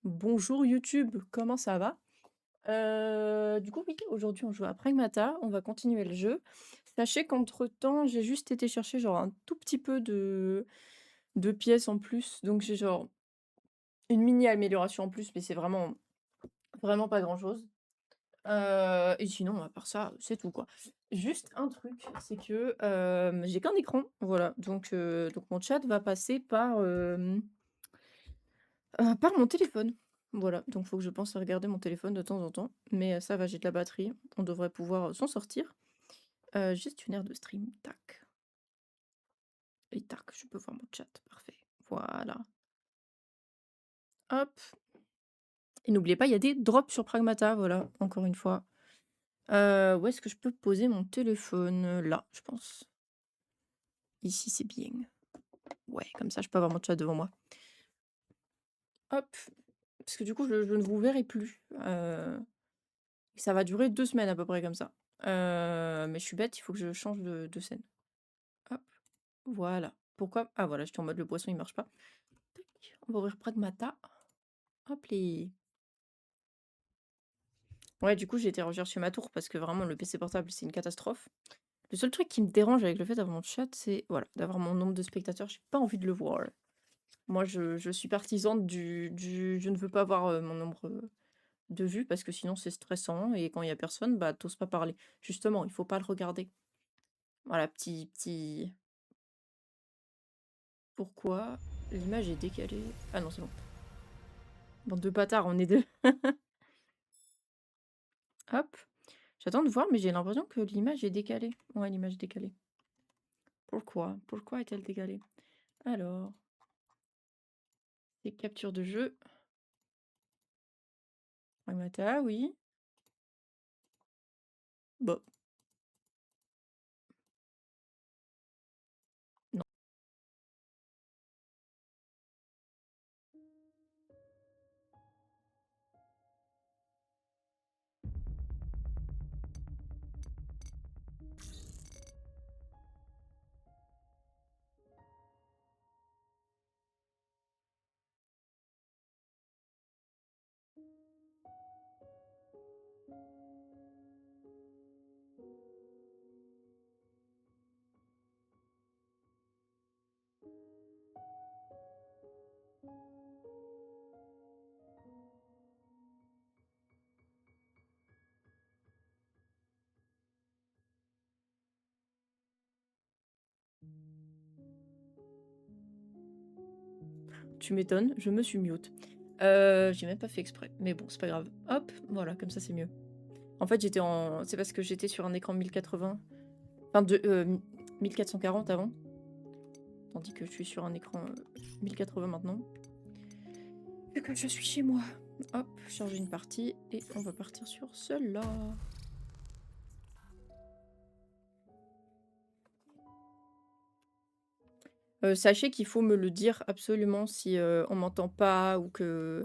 Bonjour YouTube, comment ça va? Du coup, oui, aujourd'hui on joue à Pragmata, on va continuer le jeu. Sachez qu'entre-temps, j'ai juste été chercher genre un tout petit peu de pièces en plus, donc j'ai genre une mini amélioration en plus, mais c'est vraiment, vraiment pas grand-chose. Et sinon, à part ça, c'est tout quoi. Juste un truc, c'est que j'ai qu'un écran, voilà, donc mon chat va passer par mon téléphone. Voilà, donc faut que je pense à regarder mon téléphone de temps en temps. Mais ça va, j'ai de la batterie, on devrait pouvoir, s'en sortir. Gestionnaire de stream, tac et tac, je peux voir mon chat, parfait. Voilà. Hop et n'oubliez pas, il y a des drops sur Pragmata, voilà, encore une fois. Où est-ce que je peux poser mon téléphone? Là, je pense. Ici, c'est bien. Ouais, comme ça, je peux avoir mon chat devant moi. Hop, parce que du coup, je ne vous verrai plus. Ça va durer 2 semaines à peu près comme ça. Mais je suis bête, il faut que je change de scène. Hop, voilà. Pourquoi? Ah voilà, j'étais en mode le poisson il marche pas. Tac, on va ouvrir Pragmata. Hop les. Ouais, du coup, j'ai été rechercher ma tour parce que vraiment le PC portable, c'est une catastrophe. Le seul truc qui me dérange avec le fait d'avoir mon chat, c'est voilà, d'avoir mon nombre de spectateurs, j'ai pas envie de le voir. Moi, je suis partisane du je ne veux pas voir, mon nombre, de vues parce que sinon c'est stressant et quand il y a personne, bah, tu pas parler. Justement, il faut pas le regarder. Voilà, petit pourquoi l'image est décalée? Ah non, c'est bon. Bande de bâtards, on est 2. Hop. J'attends de voir, mais j'ai l'impression que l'image est décalée. Ouais, l'image est décalée. Pourquoi? Pourquoi est-elle décalée? Alors, les captures de jeu. Pragmata, oui. Bon, non. Tu m'étonnes, je me suis mute. J'ai même pas fait exprès, mais bon, c'est pas grave. Hop, voilà, comme ça c'est mieux. En fait, j'étais en c'est parce que j'étais sur un écran 1080, enfin 1440 avant, tandis que je suis sur un écran, 1080 maintenant. Vu que je suis chez moi. Hop, charger une partie et on va partir sur celle-là. Sachez qu'il faut me le dire absolument si, on m'entend pas ou que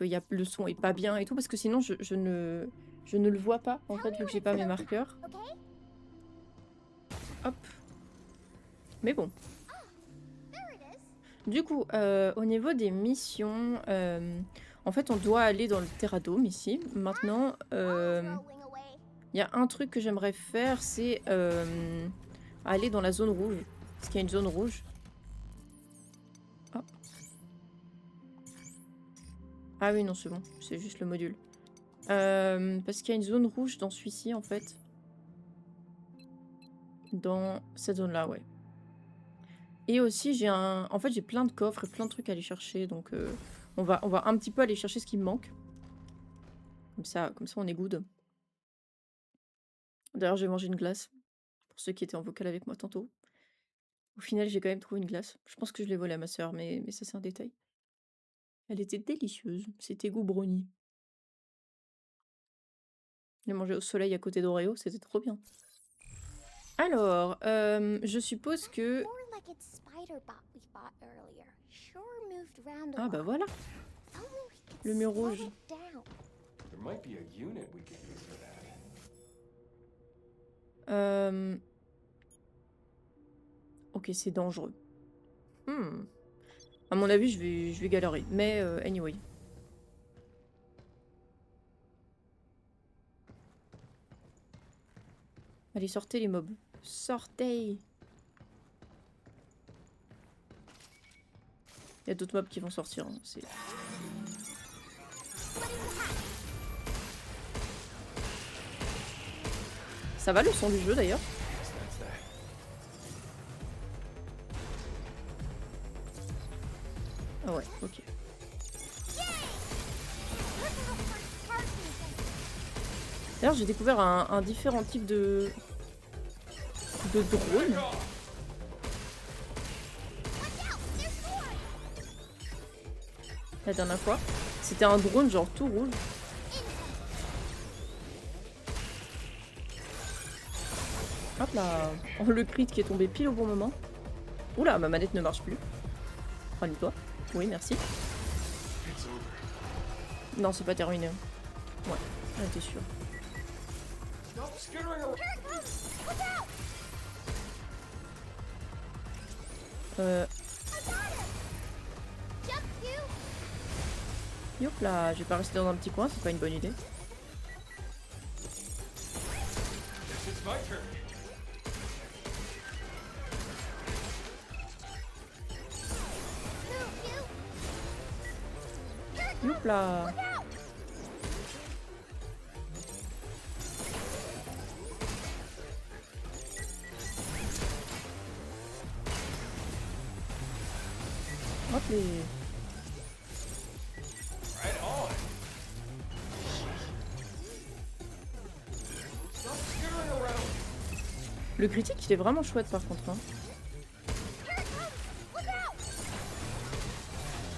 y a le son est pas bien et tout, parce que sinon je ne le vois pas, en fait, vu que j'ai pas mes marqueurs. Hop. Mais bon. Du coup, au niveau des missions, en fait, on doit aller dans le Terradome ici. Maintenant, il y a un truc que j'aimerais faire, c'est, aller dans la zone rouge. Parce qu'il y a une zone rouge. Ah. Ah oui, non, c'est bon, c'est juste le module. Parce qu'il y a une zone rouge dans celui-ci, en fait. Dans cette zone-là, ouais. Et aussi, j'ai un... En fait, j'ai plein de coffres et plein de trucs à aller chercher, donc on va un petit peu aller chercher ce qui me manque. Comme ça on est good. D'ailleurs, j'ai mangé une glace, pour ceux qui étaient en vocal avec moi tantôt. Au final, j'ai quand même trouvé une glace. Je pense que je l'ai volée à ma sœur, mais ça, c'est un détail. Elle était délicieuse. C'était goût brownie. Je l'ai mangée au soleil à côté d'Oreo, c'était trop bien. Alors, je suppose que... Ah bah voilà, le mur rouge. Ok, c'est dangereux. À mon avis, je vais galérer. Mais anyway. Allez, sortez les mobs. Sortez. Il y a d'autres mobs qui vont sortir. Hein. Ça va le son du jeu d'ailleurs? Ah ouais, ok. D'ailleurs, j'ai découvert un différent type de drone. La dernière fois, c'était un drone genre tout rouge. Hop là. Oh, le crit qui est tombé pile au bon moment. Oula, ma manette ne marche plus. Rallume-toi. Oui, merci. Non, c'est pas terminé. Ouais, t'es sûr. Yop là, je vais pas rester dans un petit coin, c'est pas une bonne idée. Yop là. Hop les... Le critique, il est vraiment chouette par contre. Hein.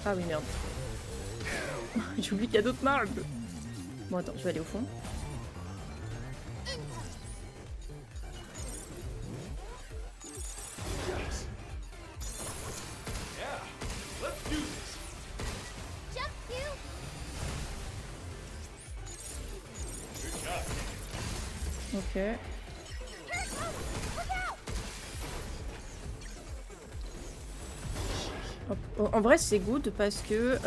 Ah oui, merde. J'ai oublié qu'il y a d'autres marques. Bon, attends, je vais aller au fond. Ok. Hop. En vrai, c'est good parce que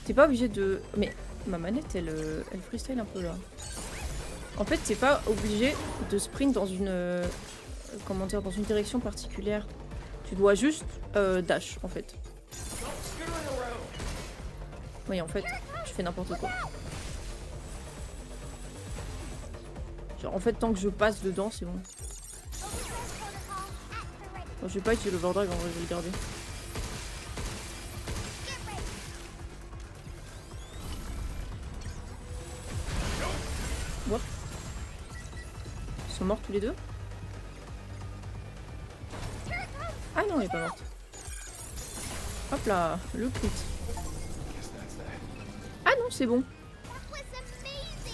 t'es pas obligé de... Mais ma manette, elle freestyle un peu là. En fait, t'es pas obligé de sprint dans une... comment dire, dans une direction particulière. Tu dois juste dash, en fait. Oui, en fait, tu fais n'importe quoi. Genre, en fait, tant que je passe dedans, c'est bon. Bon, je vais pas utiliser l'Overdrag, en vrai, je vais le garder. What? Ils sont morts tous les deux? Ah non, elle est pas morte. Hop là, le crit. Ah non, c'est bon.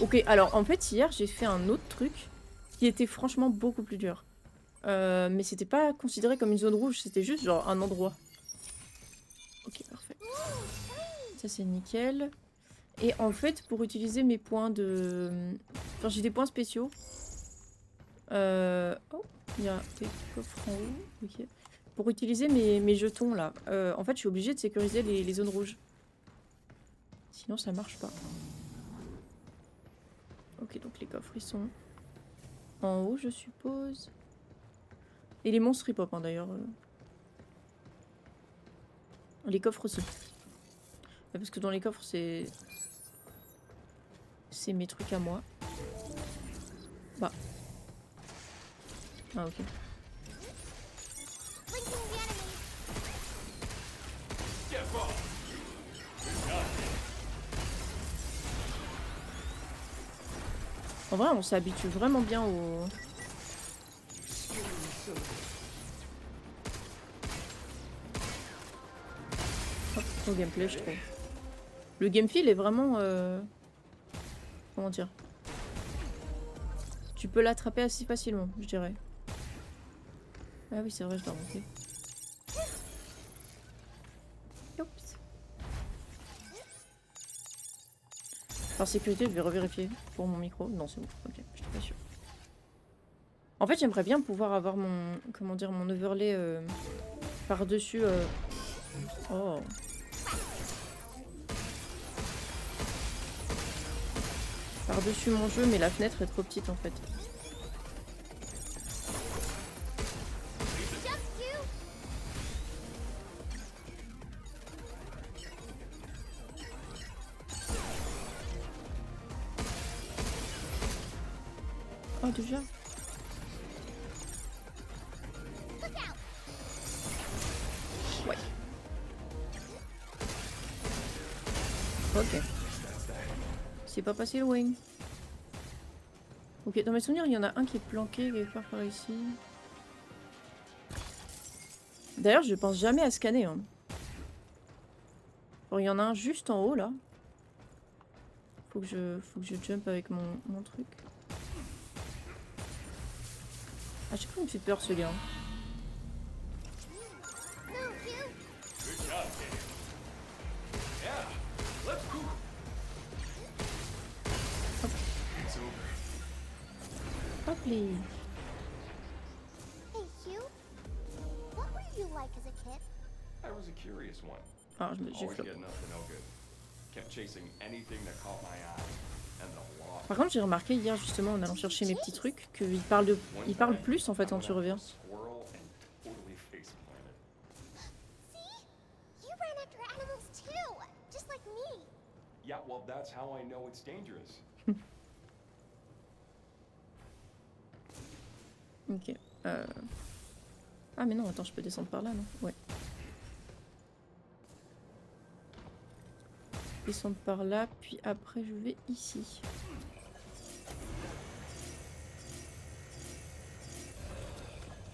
Ok, alors en fait, hier, j'ai fait un autre truc qui était franchement beaucoup plus dur. Mais c'était pas considéré comme une zone rouge, c'était juste genre un endroit. Ok, parfait. Ça, c'est nickel. Et en fait, pour utiliser mes points de... Enfin, j'ai des points spéciaux. Oh, il y a des coffres en haut. Ok. Pour utiliser mes jetons, là, en fait, je suis obligée de sécuriser les zones rouges. Sinon, ça marche pas. Ok, donc les coffres, ils sont en haut, je suppose. Et les monstres, ils pop, hein, d'ailleurs. Les coffres aussi. Parce que dans les coffres, c'est mes trucs à moi. Bah. Ah, ok. En vrai, on s'habitue vraiment bien au... Hop, au gameplay, je trouve. Le game feel est vraiment... Comment dire? Tu peux l'attraper assez facilement, je dirais. Ah oui, c'est vrai, je dois remonter. Oups. Par sécurité, je vais revérifier pour mon micro. Non, c'est bon. Ok, je suis pas sûre. En fait, j'aimerais bien pouvoir avoir mon... Comment dire? Mon overlay par-dessus... Oh. Par-dessus mon jeu, mais la fenêtre est trop petite, en fait. Oh, déjà. Ouais. Ok. C'est pas passé loin. Ok, dans mes souvenirs, il y en a un qui est planqué quelque part par ici. D'ailleurs, je pense jamais à scanner. Hein. Bon, il y en a un juste en haut, là. Faut que je jump avec mon truc. À chaque fois, il me fait peur, ce gars. Hop les. Hey, Hugh. What were you like as a kid? I was a curious one. Ah, j'ai Always flop. getting up to no good. Kept chasing anything that caught my eye. And the law. Par contre, j'ai remarqué hier, justement, en allant chercher mes petits trucs, qu'il parle plus, en fait, quand tu reviens. Squirrel and totally face planted. See? You ran after animals too, just like me. Yeah, well, that's how I know it's dangerous. Ok. Ah, mais non, attends, je peux descendre par là, non? Ouais. Descendre par là, puis après, je vais ici.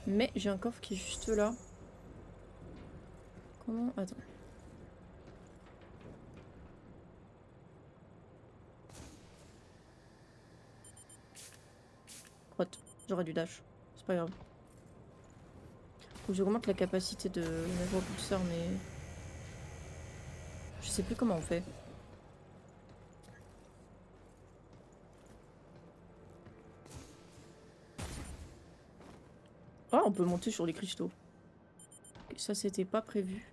Mais j'ai un coffre qui est juste là. Comment? Attends. Crotte. J'aurais du dash. C'est pas grave. Faut que j'augmente la capacité de mes propulseurs, mais... Je sais plus comment on fait. Oh, on peut monter sur les cristaux. Ça, c'était pas prévu.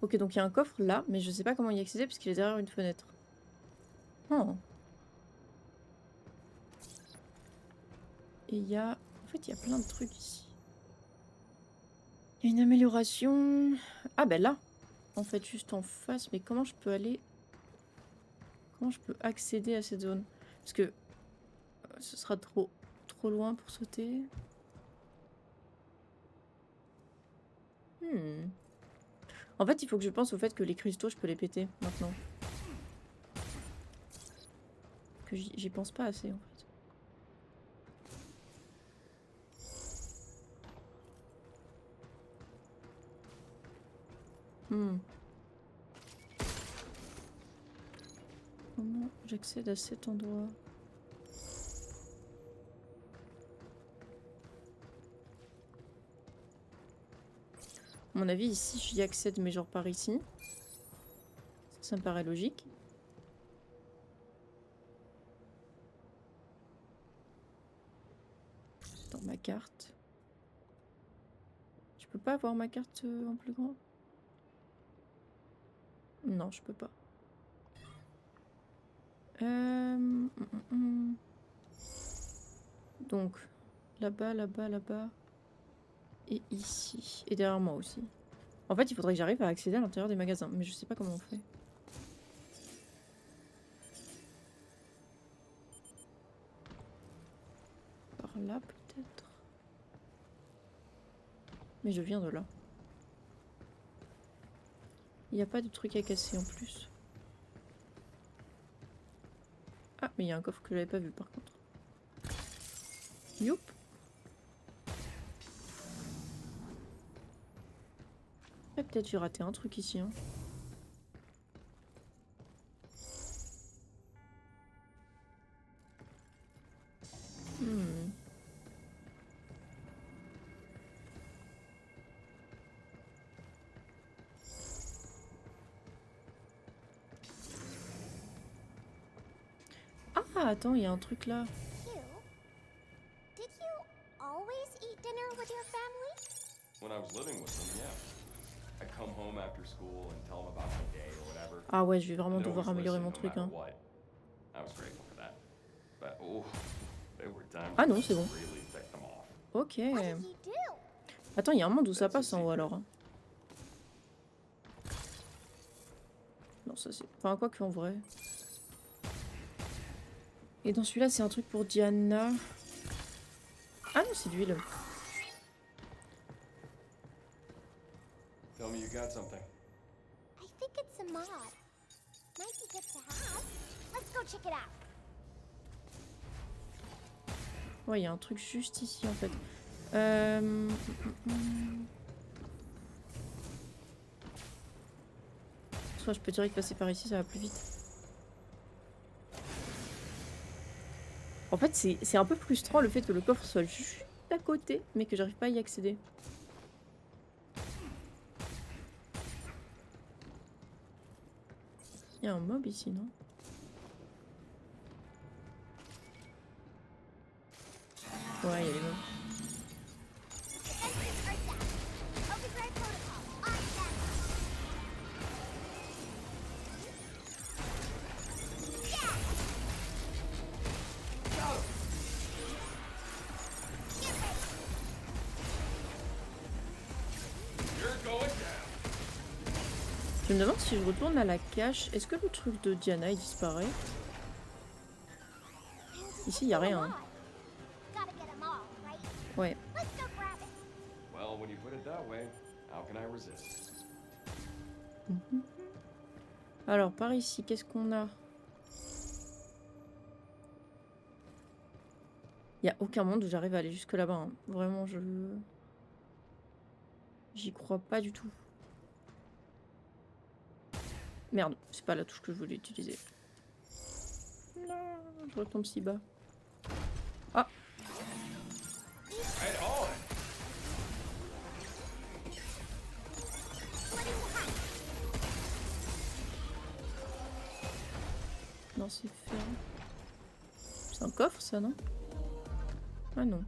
Ok, donc il y a un coffre là, mais je sais pas comment y accéder parce qu'il est derrière une fenêtre. Oh. Et il y a... En fait, il y a plein de trucs ici. Il y a une amélioration... Ah ben là. En fait, juste en face. Mais comment je peux aller... Comment je peux accéder à cette zone? Parce que... ce sera trop loin pour sauter. En fait, il faut que je pense au fait que les cristaux, je peux les péter maintenant. Que j'y pense pas assez, en fait. Comment j'accède à cet endroit? À mon avis, ici, j'y accède, mais genre par ici. Ça me paraît logique. Dans ma carte. Je peux pas avoir ma carte en plus grand? Non, je peux pas. Donc, là-bas, là-bas, là-bas. Et ici. Et derrière moi aussi. En fait, il faudrait que j'arrive à accéder à l'intérieur des magasins. Mais je sais pas comment on fait. Par là, peut-être. Mais je viens de là. Il n'y a pas de truc à casser en plus. Ah, mais il y a un coffre que j'avais pas vu par contre. Youp. Ah, peut-être j'ai raté un truc ici. Hein. Ah, attends, il y a un truc là. Hugh, did you always eat dinner with your family? When I was living with them, yeah. I'd come home after school and tell them about my day or whatever. Ah ouais, je vais vraiment And they'd devoir always améliorer listen mon no truc. matter Hein. what. I was grateful for that. But oh, there were times Ah when non, I c'est bon. really ticked them off. Ok. What did you do? Attends, il y a un monde où ça passe en haut alors. Hein. Non, ça c'est... Enfin, quoi que en vrai. Et dans celui-là, c'est un truc pour Diana. Ah non, c'est de l'huile. Tell me you got something. I think it's a mod. Might be good to have. Let's go check it out. Ouais, il y a un truc juste ici en fait. Soit je peux direct passer par ici, ça va plus vite. En fait, c'est un peu frustrant le fait que le coffre soit juste à côté, mais que j'arrive pas à y accéder. Il y a un mob ici, non? Ouais, il y a les mobs. Defenses are down. Overdrive protocol on set. Yeah! Get ready. You're going down. Je me demande si je retourne à la cache, est-ce que le truc de Diana il disparaît? Ici, il y a rien. Hein. Gotta get 'em all, right? Ouais. Let's go grab it. Well, when you put it that way, how can I resist? Alors, par ici, qu'est-ce qu'on a? Il n'y a aucun monde où j'arrive à aller jusque là-bas. Hein. Vraiment, j'y crois pas du tout. Merde, c'est pas la touche que je voulais utiliser. Non, je retombe si bas. Ah, Head on. Splitting the hatch. non, c'est fermé. C'est un coffre, ça, non? Ah non.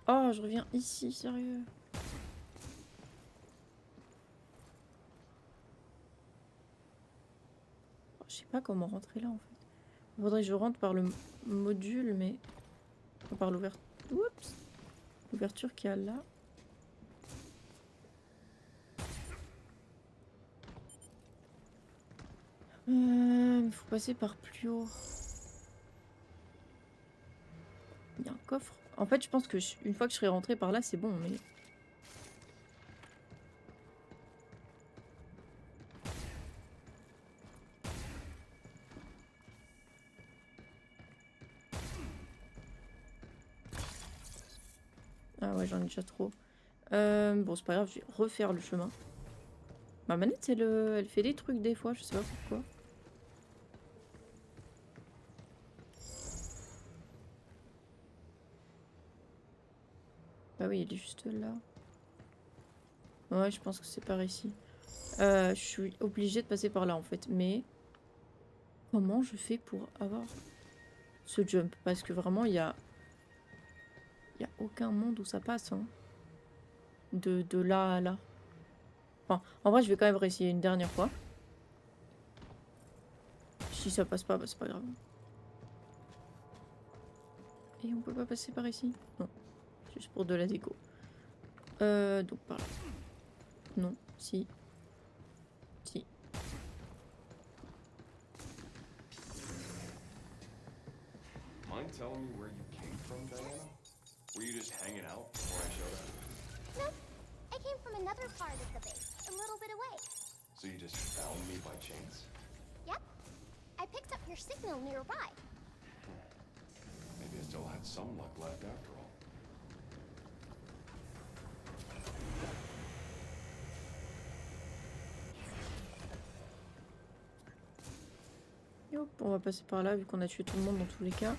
Oh, je reviens ici, sérieux. Oh, je sais pas comment rentrer là, en fait. Il faudrait que je rentre par le module, mais... Enfin, par l'ouverture... Oups! L'ouverture qu'il y a là. Il faut passer par plus haut. Il y a un coffre. En fait, je pense que une fois que je serai rentrée par là, c'est bon, mais... Ah ouais, j'en ai déjà trop. Bon, c'est pas grave, je vais refaire le chemin. Ma manette, elle fait des trucs des fois, je sais pas pourquoi. Ah oui, il est juste là. Ouais, je pense que c'est par ici. Je suis obligée de passer par là, en fait. Mais comment je fais pour avoir ce jump? Parce que vraiment, il y a aucun monde où ça passe. Hein. De là à là. Enfin, en vrai, je vais quand même réessayer une dernière fois. Si ça passe pas, bah, c'est pas grave. Et on peut pas passer par ici? Non. Juste pour de la déco. Donc par là. Non. Si. Si. Mind telling me where you came from, Diana? Were you just hanging out before I showed up? Nope. I came from another part of the base, a little bit away. So you just found me by chance? Yep. I picked up your signal nearby. Maybe I still had some luck left after all. Et hop, on va passer par là vu qu'on a tué tout le monde dans tous les cas.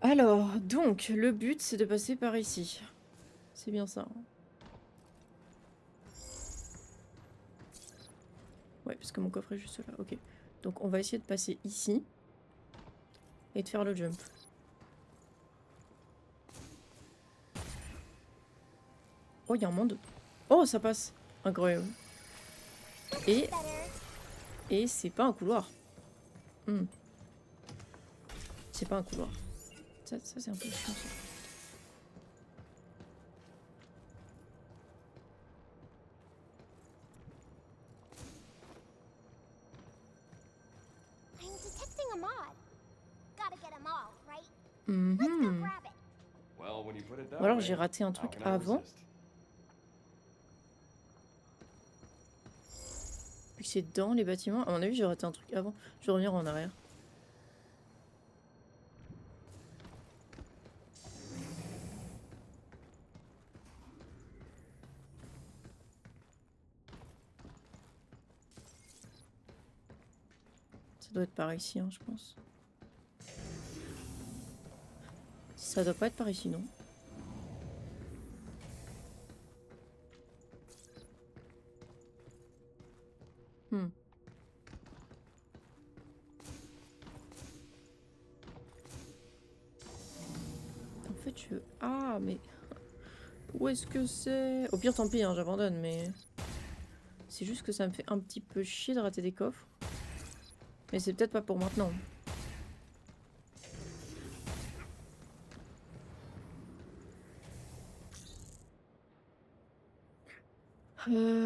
Alors, donc, le but c'est de passer par ici. C'est bien ça. Hein. Ouais, parce que mon coffre est juste là. Ok. Donc on va essayer de passer ici. Et de faire le jump. Oh, il y a un monde. Oh, ça passe. Incroyable. Et... Better. Et c'est pas un couloir. C'est pas un couloir. Ça c'est un peu chiant ça. a mod. Gotta get them all, right? Let's go Mhm. grab it. Well, when you put it that Ou alors way, j'ai raté un how truc can I avant. resist? Vu que c'est dans les bâtiments. À mon avis, j'ai raté un truc avant. Je vais revenir en arrière. Ça doit être par ici, hein, je pense. Ça doit pas être par ici, non? Hmm. En fait, je... Ah, mais... Où est-ce que c'est? Au pire, tant pis, hein, j'abandonne, mais... C'est juste que ça me fait un petit peu chier de rater des coffres. Mais c'est peut-être pas pour maintenant.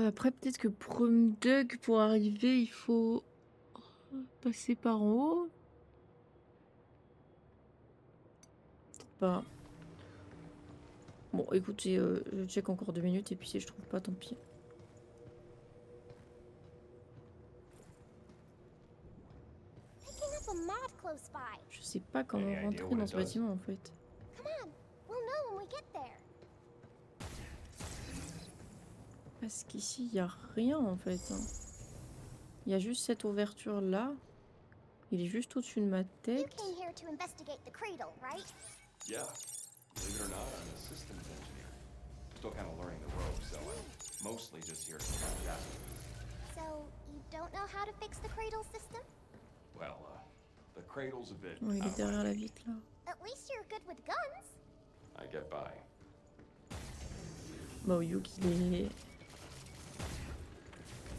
Après, peut-être que Promdug, pour arriver, il faut passer par en haut. Peut-être pas. Bon, écoutez, je check encore 2 minutes et puis si je trouve pas, tant pis. Picking up a mod close by. Je sais pas comment Any idea rentrer what dans it ce does? bâtiment en fait. Come on, we'll know when we get there. Parce qu'ici, il y a rien en fait. Hein. Il y a juste cette ouverture là. Il est juste au-dessus de ma You tête. came here to investigate the cradle, right? Yeah. Believe it or not, I'm a systems engineer. Still kind of learning the ropes, so I'm mostly just here to protect that. So, you don't know how to fix the cradle system? Well, the cradle's a bit Oh, il out est of derrière my la league. vitre là. At least you're good with guns. I get by. Bah, Yuk, il est.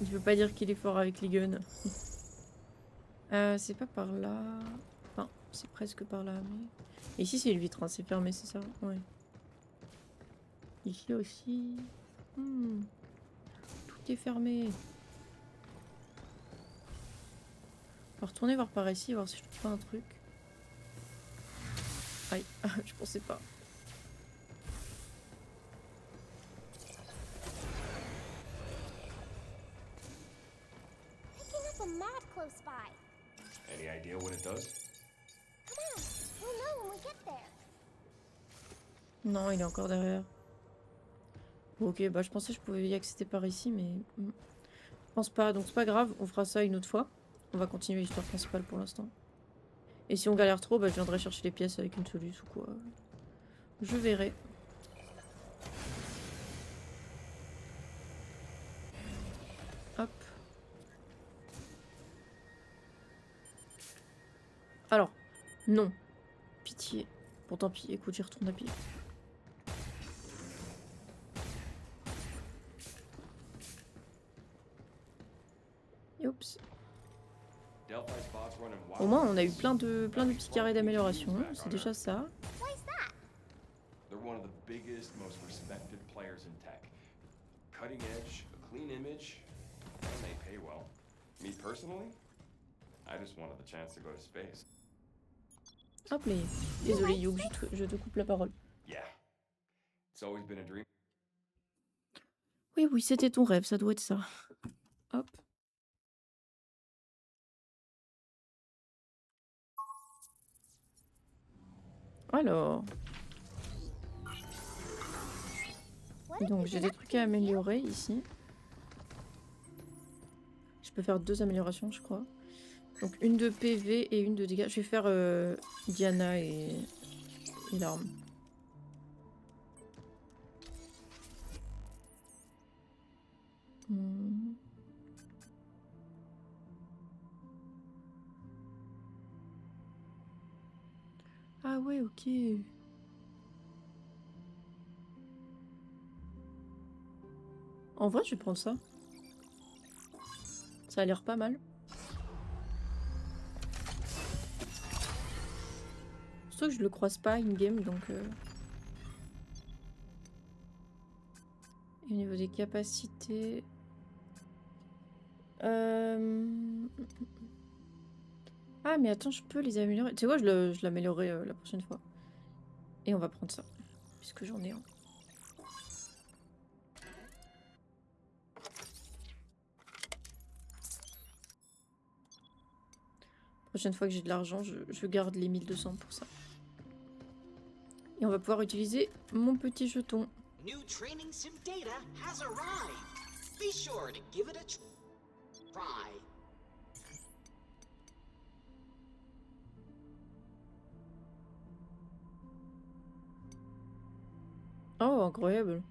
Je veux pas dire qu'il est fort avec les guns. C'est pas par là. Enfin, c'est presque par là, mais. Et ici, c'est une vitre, hein, c'est fermé, c'est ça? Ouais. Ici aussi. Hmm. Tout est fermé. On va retourner voir par ici, voir si je trouve pas un truc. Aïe, je pensais pas. Picking up a mod close by. Any idea what it does? Come on, we'll know when we get there. Non, il est encore derrière. Bon, ok, bah je pensais que je pouvais y accéder par ici, mais... Je pense pas, donc c'est pas grave, on fera ça une autre fois. On va continuer l'histoire principale pour l'instant. Et si on galère trop, bah je viendrai chercher les pièces avec une solution ou quoi. Je verrai. Hop. Alors, non. Pitié. Bon, tant pis, écoute, j'y retourne à pied. Oups. Delphi spots running wild. Au moins, on a eu plein de petits carrés d'amélioration. C'est déjà ça. Why's that? They're one of the biggest, most respected players in tech. Cutting edge, a clean image, and they pay well. Me personally, I just wanted the chance to go to space. Hop là. Désolé, Youk, je te coupe la parole. Yeah. It's always been a dream. Oui, oui, c'était ton rêve, ça doit être ça. Hop. Alors, What if donc there's j'ai an des trucs à upgrade here? améliorer ici. Je peux faire 2 améliorations, je crois. Donc une de PV et une de dégâts. Je vais faire Diana et l'arme. Hmm. Ah ouais, ok. En vrai, je vais prendre ça. Ça a l'air pas mal. Surtout que je le croise pas in-game, donc... Et au niveau des capacités... Ah, mais attends, je peux les améliorer. Tu sais quoi, je l'améliorerai la prochaine fois. Et on va prendre ça, puisque j'en ai un. Prochaine fois que j'ai de l'argent, je garde les 1200 pour ça. Et on va pouvoir utiliser mon petit jeton. New training sim data has arrived. Be sure to give it a try. Oh, incroyable.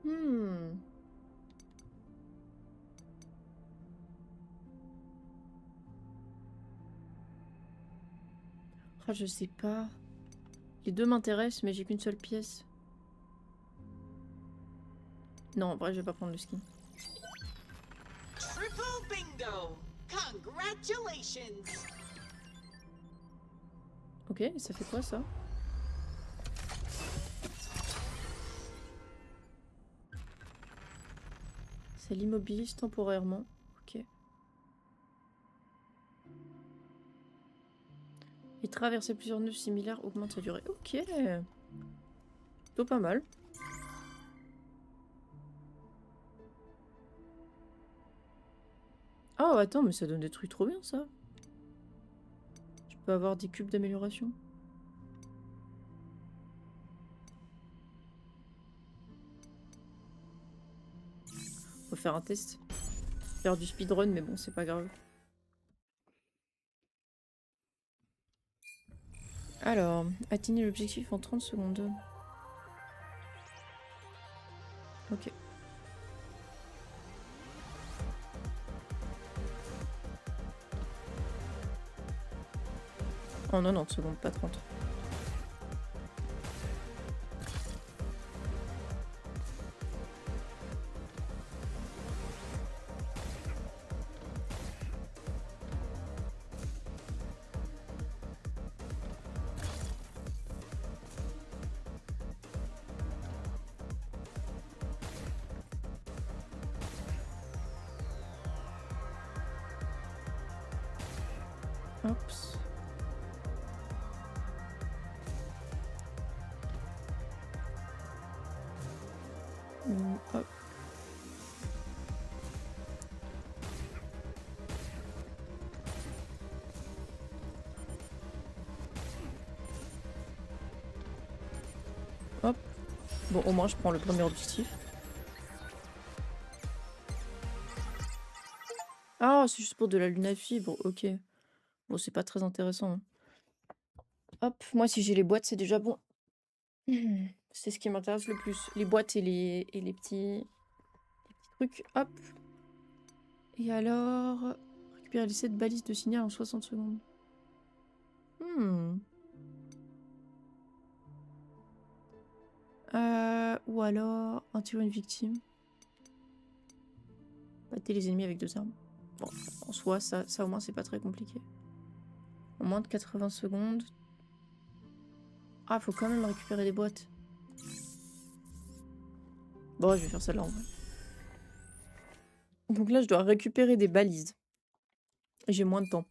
Hmm. Ah, je sais pas. Les deux m'intéressent, mais j'ai qu'une seule pièce. Non, en vrai, je vais pas prendre le skin. Triple bingo! Congratulations! Ok, ça fait quoi ça? Ça l'immobilise temporairement. Ok. Et traverser plusieurs nœuds similaires augmente sa durée. Ok. Plutôt pas mal. Oh, attends, mais ça donne des trucs trop bien ça. Je peux avoir des cubes d'amélioration. Faut faire un test. Faire du speedrun, mais bon, c'est pas grave. Alors, atteignez l'objectif en 30 secondes. Ok. En 90 secondes, pas 30. Oups. Hop. Hop. Bon, au moins, je prends le premier objectif. Ah, c'est juste pour de la lune à fibre. Ok. Bon, c'est pas très intéressant, hein. Hop, moi, si j'ai les boîtes, c'est déjà bon. C'est ce qui m'intéresse le plus. Les boîtes et les petits trucs. Hop. Et alors... Récupérer les 7 balises de signal en 60 secondes. Hmm. Ou alors... Attirer une victime. Battez les ennemis avec 2 armes. Bon, en soi, ça au moins, c'est pas très compliqué. En moins de 80 secondes. Ah, faut quand même récupérer des boîtes. Bon, je vais faire celle-là en vrai. Donc là, je dois récupérer des balises. Et j'ai moins de temps.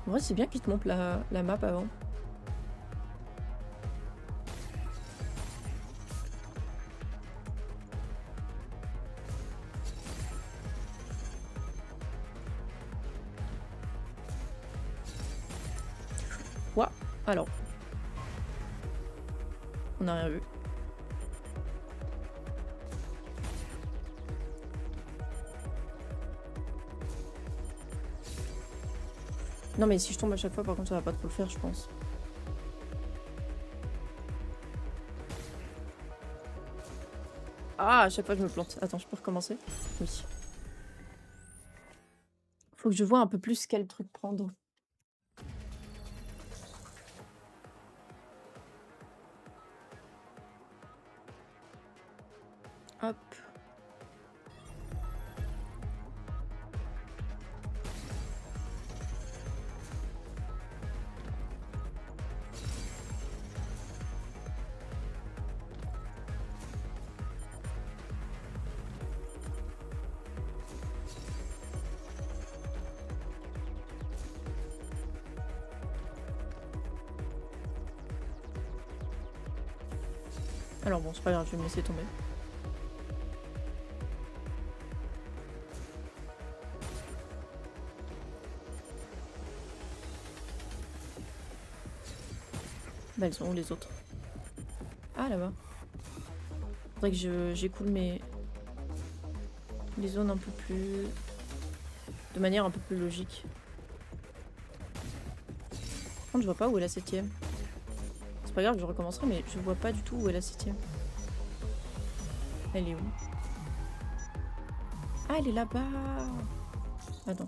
En vrai, c'est bien qu'ils te montrent la map avant. Ouah, alors. On n'a rien vu. Non mais si je tombe à chaque fois, par contre, ça va pas trop le faire, je pense. Ah, à chaque fois je me plante. Attends, je peux recommencer? Oui. Faut que je vois un peu plus quel truc prendre. Hop. Alors bon, c'est pas grave, je vais me laisser tomber. Bah elles sont où les autres? Ah là-bas. Faudrait que j'écoule les zones un peu plus... de manière un peu plus logique. Par contre je vois pas où est la 7ème. C'est pas grave, je recommencerai, mais je vois pas du tout où est la 7ème. Elle est où? Ah, elle est là-bas. Attends.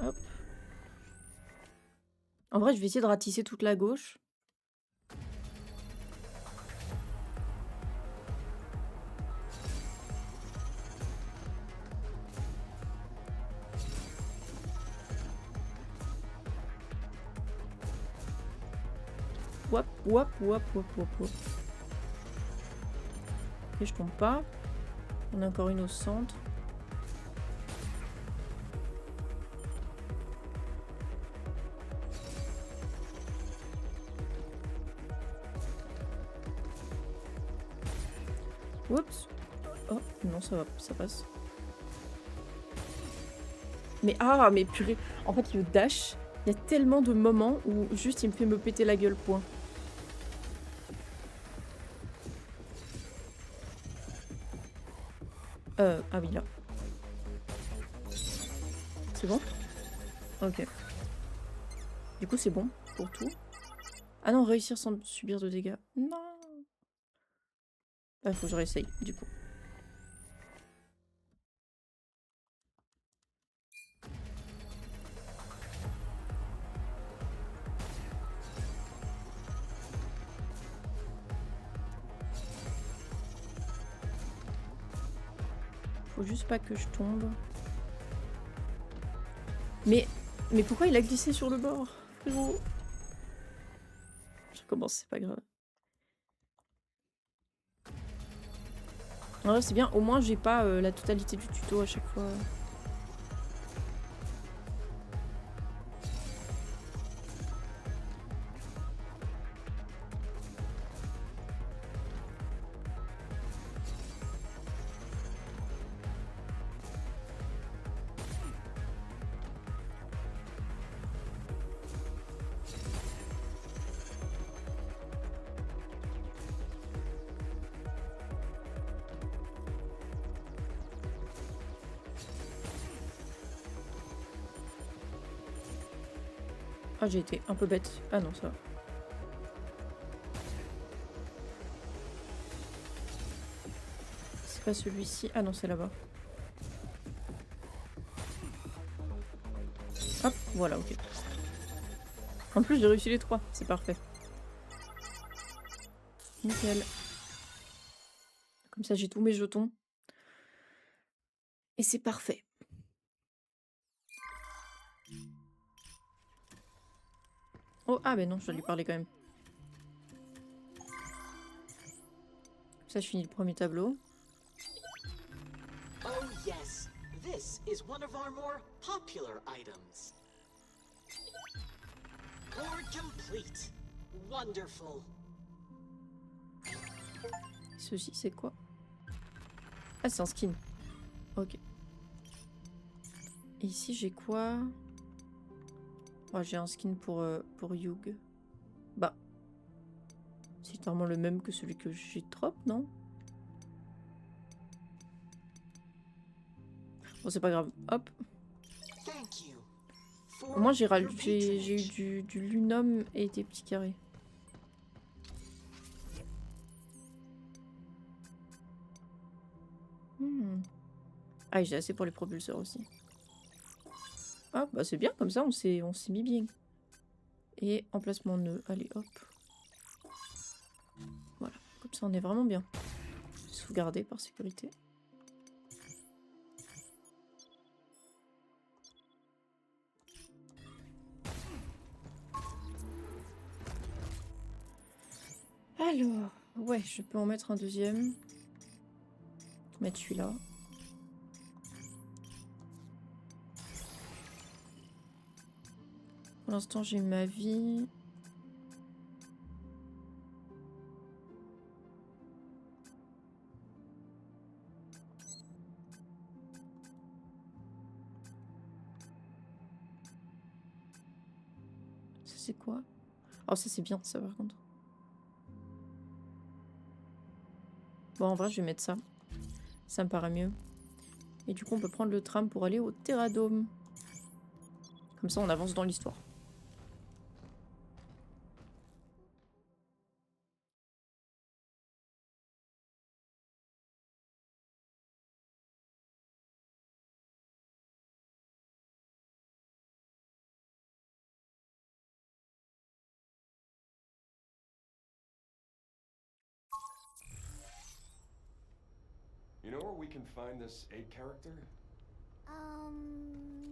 Hop. En vrai, je vais essayer de ratisser toute la gauche. Wop, wop, wop, wop, wop, wop. Ok, je tombe pas. On a encore une au centre. Oups. Oh, non, ça va, ça passe. Mais ah, mais purée. En fait, le dash, il y a tellement de moments où juste il me fait me péter la gueule, point. Ah oui, là. C'est bon? Ok. Du coup, c'est bon pour tout. Ah non, réussir sans subir de dégâts. Non. Ah, faut que je réessaye, du coup. Faut juste pas que je tombe. Mais pourquoi il a glissé sur le bord? Frérot. Je recommence, c'est pas grave. En vrai, c'est bien. Au moins, j'ai pas la totalité du tuto à chaque fois. Ah, j'ai été un peu bête. Ah non, ça va. C'est pas celui-ci. Ah non, c'est là-bas. Hop, voilà, ok. En plus, j'ai réussi les 3. C'est parfait. Nickel. Comme ça, j'ai tous mes jetons. Et c'est parfait. Oh, ah ben non, je dois lui parler quand même. Comme ça, je finis le premier tableau. Oh yes, this is one of our more popular items. Board complete. Wonderful. Ceci, c'est quoi? Ah, c'est un skin. Ok. Et ici, j'ai quoi? Oh, j'ai un skin pour Yug. Bah. C'est normalement le même que celui que j'ai drop, non? Bon, c'est pas grave. Hop. Thank you. Au moins, j'ai For your eu du lunum et des petits carrés. Ah, j'ai assez pour les propulseurs aussi. Ah, bah c'est bien, comme ça, on s'est mis bien. Et emplacement nœud. Allez, hop. Voilà, comme ça, on est vraiment bien. Sauvegarder par sécurité. Alors, ouais, je peux en mettre un deuxième. Mettre celui-là. Pour l'instant, j'ai ma vie. c'est quoi? Oh, ça c'est bien, ça par contre. Bon, en vrai, je vais mettre ça. Ça me paraît mieux. Et du coup, on peut prendre le tram pour aller au Terradome. Comme ça, on avance dans l'histoire. You know where we can find this 8 character?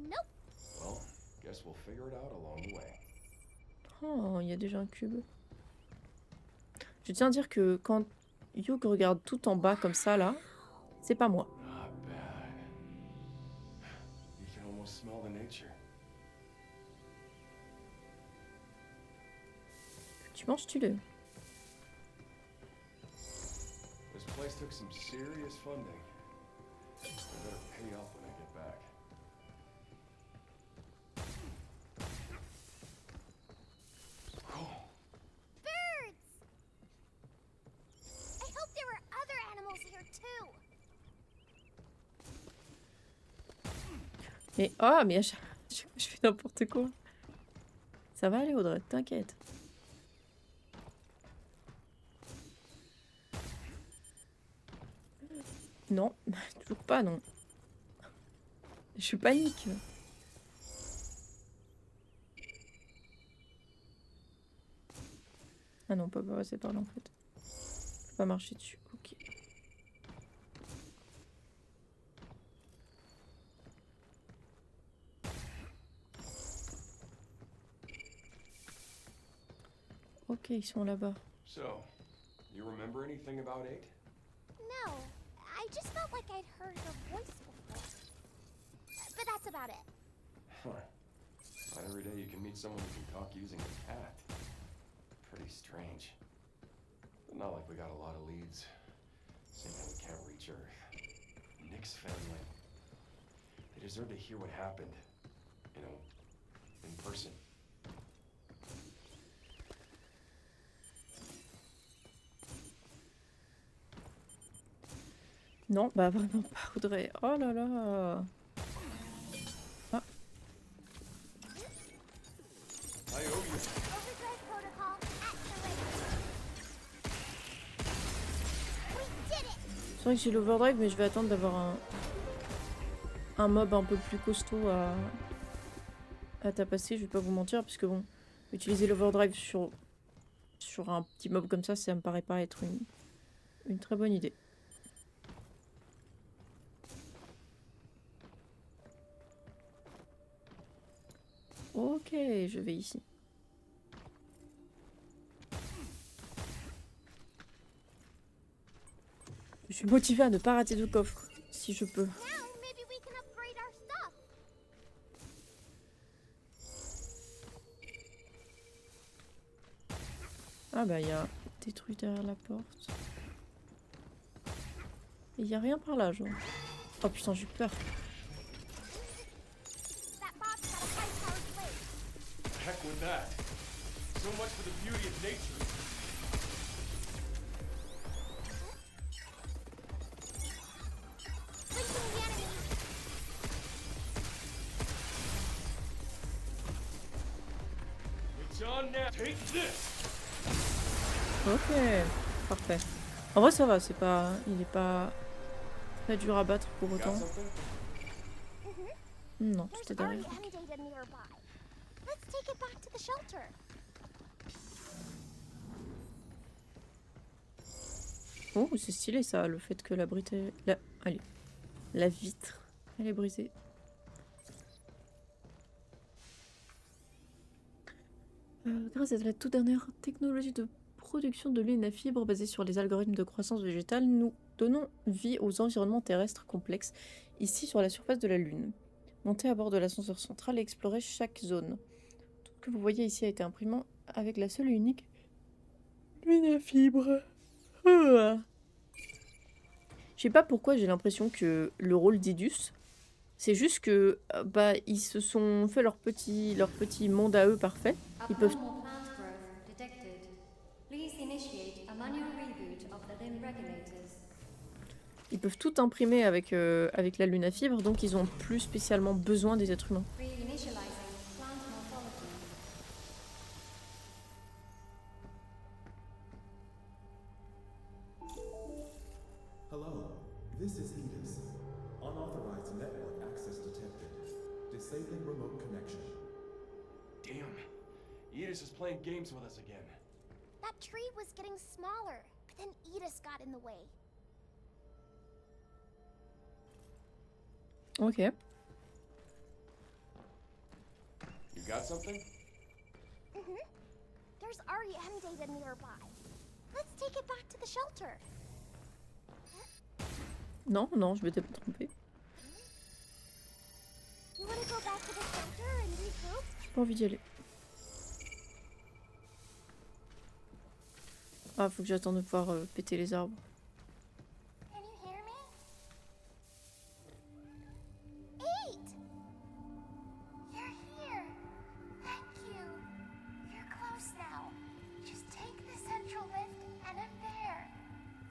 Nope. Well, guess we'll figure it out along the way. Oh, il y a déjà un cube. Je tiens à dire que quand Hugh regarde tout en bas comme ça, là, c'est pas moi. Not bad. You can almost smell the nature. Tu manges-tu le? This place took some serious funding. I better pay up when I get back. Oh, Birds! I hope there were other animals here too. Mais oh, mais je fais n'importe quoi. Ça va aller, Audrey, t'inquiète. Non, toujours pas, non. Je panique. Ah non, on peut pas passer par là en fait. On peut pas marcher dessus. Ok. Ok, ils sont là-bas. so, you remember anything about 8? No, I just felt like I'd heard her voice before. But that's about it. Huh. Not every day you can meet someone who can talk using a cat. Pretty strange. But not like we got a lot of leads. Seeing how we can't reach Earth. Nick's family. They deserve to hear what happened. You know, in person. Non, bah vraiment pas, Audrey. Oh là là. Ah, I owe you. Overdrive protocol activated. We did it! c'est vrai que j'ai l'overdrive, mais je vais attendre d'avoir un mob un peu plus costaud à tapasser, je vais pas vous mentir, parce que bon, utiliser l'overdrive sur un petit mob comme ça me paraît pas être une très bonne idée. Ok, je vais ici. Je suis motivée à ne pas rater de coffre, si je peux. Now maybe we can upgrade our stuff. Ah bah il y a des trucs derrière la porte. Et il y a rien par là, genre. Oh putain, j'ai peur. That bob's got a high-powered blade. Heck with that. So much for the beauty of nature. Linking the enemy. It's on now. Take this. Ok, parfait. En vrai ça va, c'est pas, il est pas très dur à battre pour Got autant. something? Non, tout est There's derrière. REM data nearby. Let's take it back to the shelter. Oh, c'est stylé ça, le fait que la vitre est... Allez, la vitre, elle est brisée. Grâce à la toute dernière technologie de production de l'huile à fibre basée sur les algorithmes de croissance végétale, nous donnons vie aux environnements terrestres complexes, ici sur la surface de la Lune. Montez à bord de l'ascenseur central et explorez chaque zone. Tout ce que vous voyez ici a été imprimé avec la seule et unique l'huile à fibre. Ah. Je sais pas pourquoi j'ai l'impression que le rôle d'Idus, C'est juste que bah, ils se sont fait leur petit monde à eux parfait. Ils peuvent, Abnormal plant growth detected. Please initiate a manual reboot of the limb regulators. ils peuvent tout imprimer avec la Lunafibre, donc ils ont plus spécialement besoin des êtres humains. Reinitializing plant morphology. Hello, this is Edis. Unauthorized network access detected. Disabling remote connection. Damn. Edis is playing games with us again. That tree was getting smaller, but then Edis got in the way. Ok. You got something? There's REM data nearby. Let's take it back to the shelter. Non, non, je m'étais pas trompée. You want to go back to the shelter and regroup? J'ai pas envie d'y aller. Ah, faut que j'attende de pouvoir péter les arbres. Can you hear me? 8! You're here. Thank you. You're close now. Just take the central lift and I'm there.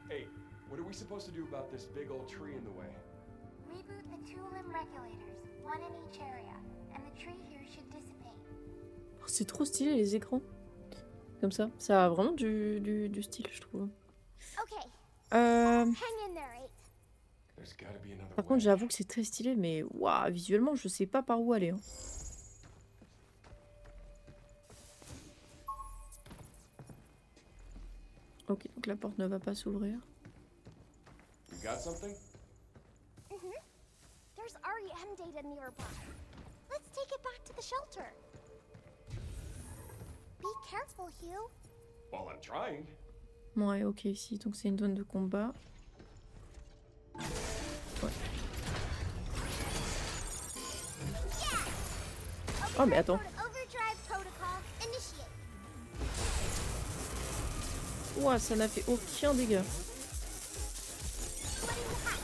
Hey, what are we supposed to do about this big old tree in the way? Reboot the 2 limb regulators, one in each area, and the tree here should dissipate. Oh, c'est trop stylé les écrans. Comme ça. Ça a vraiment du style, je trouve. Okay, Euh, hang in there, 8. There's gotta be another Par way. contre, j'avoue que c'est très stylé, mais waouh, visuellement, je sais pas par où aller. Hein. Ok, donc la porte ne va pas s'ouvrir. You got something? There's REM data nearby. Let's take it back to the shelter. Be careful, Hugh. Well, I'm trying. Ouais, ok, ici, donc c'est une zone de combat. Ouais. Oh, mais attends. Overdrive protocol initiate. Ouah, ça n'a fait aucun dégât. Splitting the hatch.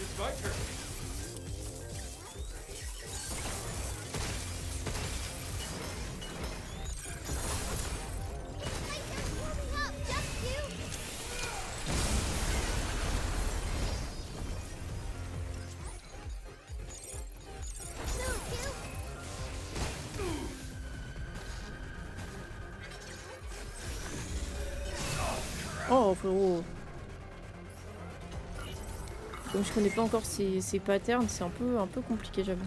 It's my turn. It's like they're warming up, just you. Move, Hugh. Oh, frérot. Donc je connais pas encore ces patterns, c'est un peu compliqué, j'avoue.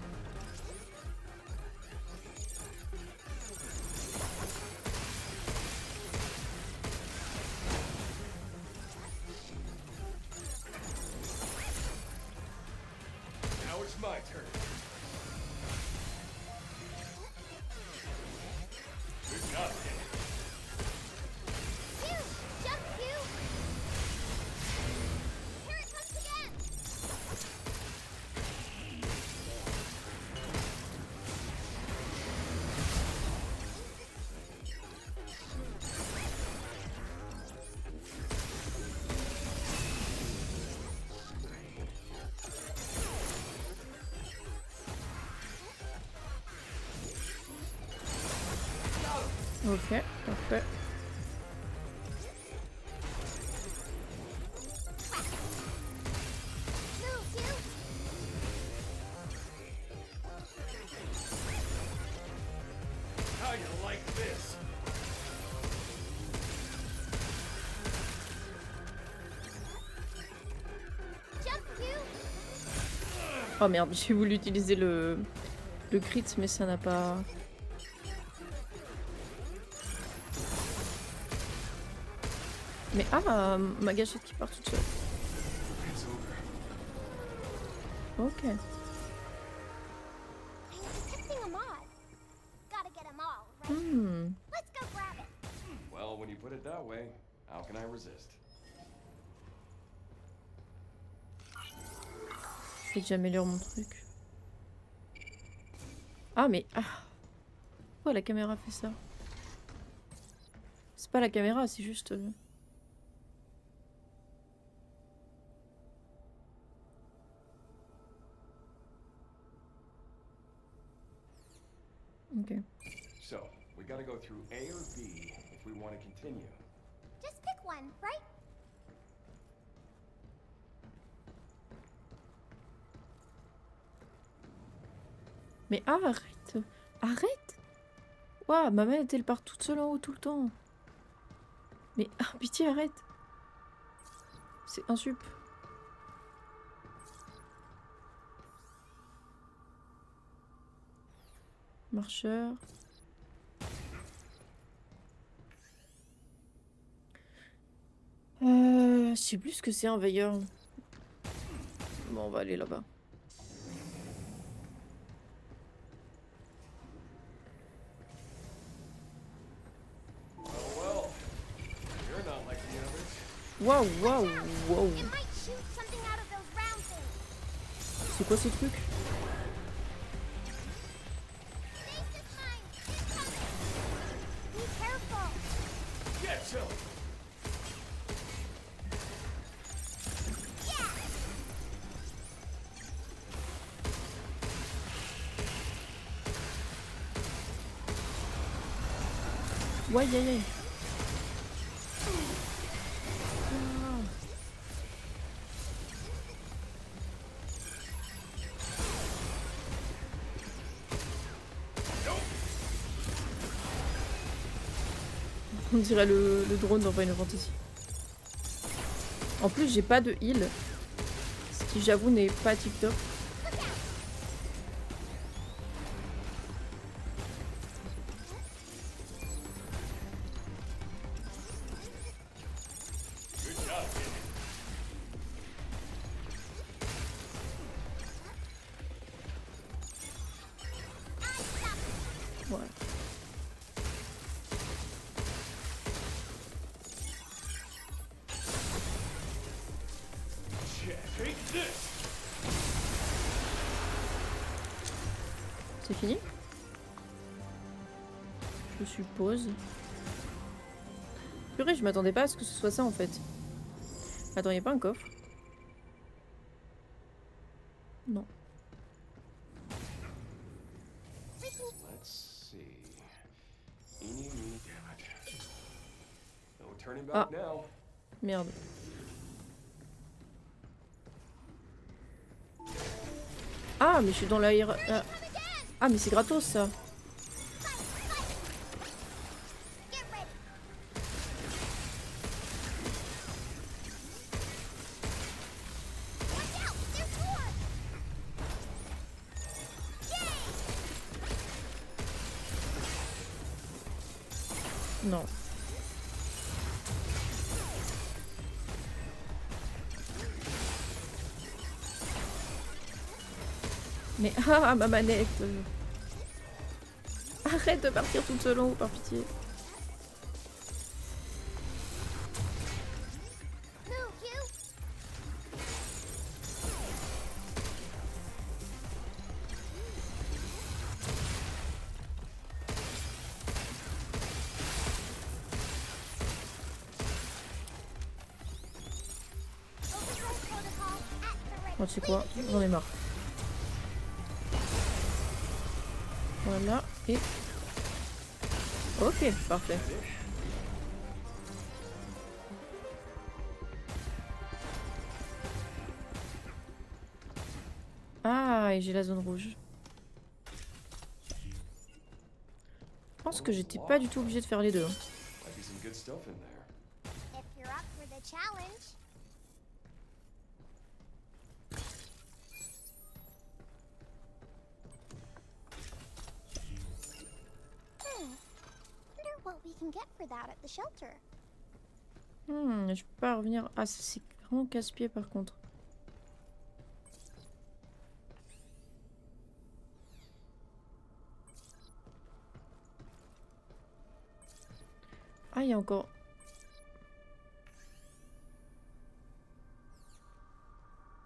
Now it's my turn. Good job, kid. Hugh, jump, Hugh. Here it comes again. Ok, parfait. Move, Hugh. How you like this? Jump, Hugh. Oh merde, j'ai voulu utiliser le crit, mais ça n'a pas... Mais ah, ma gâchette qui part toute seule. It's over. Ok. I'm detecting a mod. Gotta get them all, right? Hmm. Let's go grab it. Well, when you put it that way, how can I resist? Faut que j'améliore mon truc. Ah mais... Ah. Pourquoi la caméra fait ça? C'est pas la caméra, c'est juste... Ok. So, we gotta go through A or B if we want to continue. Just pick one, right? Mais arrête! Arrête! Waouh, ma manette elle part toute seule en haut tout le temps. Mais ah, pitié, arrête! C'est insup. Marcheur. Je sais plus ce que c'est un veilleur. Bon, on va aller là-bas. Well, you're not like the others. Waouh, waouh, waouh. It might shoot something out of those round things. C'est quoi ces trucs? Space is mine. It's coming. Be careful. Yeah, chill. Yeah. Ouais, aïe, aïe. On dirait le drone dans Final Fantasy. En plus, j'ai pas de heal. Ce qui, j'avoue, n'est pas tip-top. Voilà. Take this. C'est fini? Je suppose. Purée, je m'attendais pas à ce que ce soit ça en fait. Attends, y'a pas un coffre? Non. Let's see. Eeny, meeny, damn it. No turning Ah. back now. Merde. Ah, mais je suis dans l'air... Ah, mais c'est gratos ça. Get ready. Watch out. There's more. Non. Mais ah, ma manette. Arrête de partir toute seule en haut, par pitié. Move, you. Overgrowth protocol at the ready. Oh, tu sais quoi? J'en ai marre. Voilà, et... Ok, parfait. Ah, et j'ai la zone rouge. Je pense que j'étais pas du tout obligée de faire les deux. Hein. Might be some good stuff in there. If you're up for the challenge. Wonder what we can get for that at the shelter. Je peux pas revenir... Ah, c'est vraiment casse-pied par contre. Ah, il y a encore...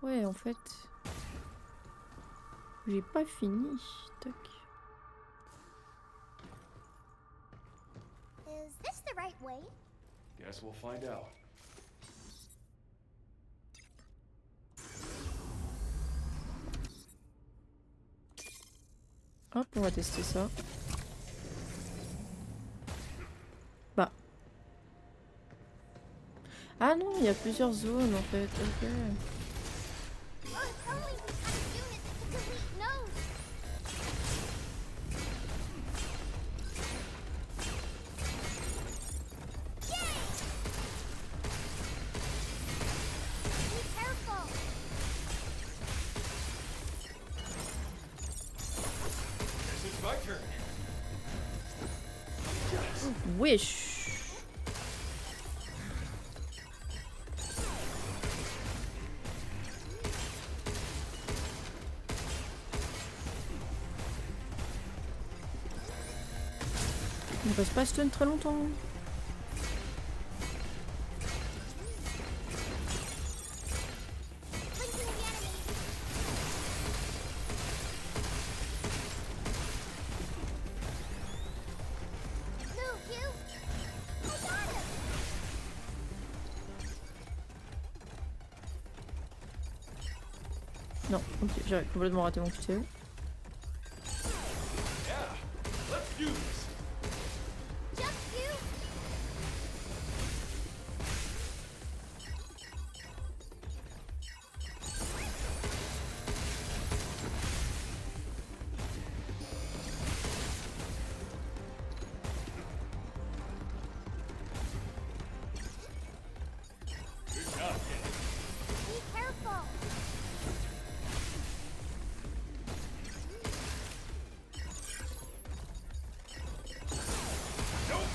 Ouais, en fait... J'ai pas fini. Tac. Is this the right way? Guess we'll find out. Hop, on va tester ça. Bah. Ah non, il y a plusieurs zones en fait. Ok. Oh, if only we had a unit that could delete nodes. Yay! Be careful. Guess it's my turn. Wesh. On passe pas stun très longtemps. Blinking the enemy. Move, you. I got him. Non, ok, j'ai complètement raté mon QTE. Yeah, let's do this. Just you. Good job, kid. Be careful. Nope.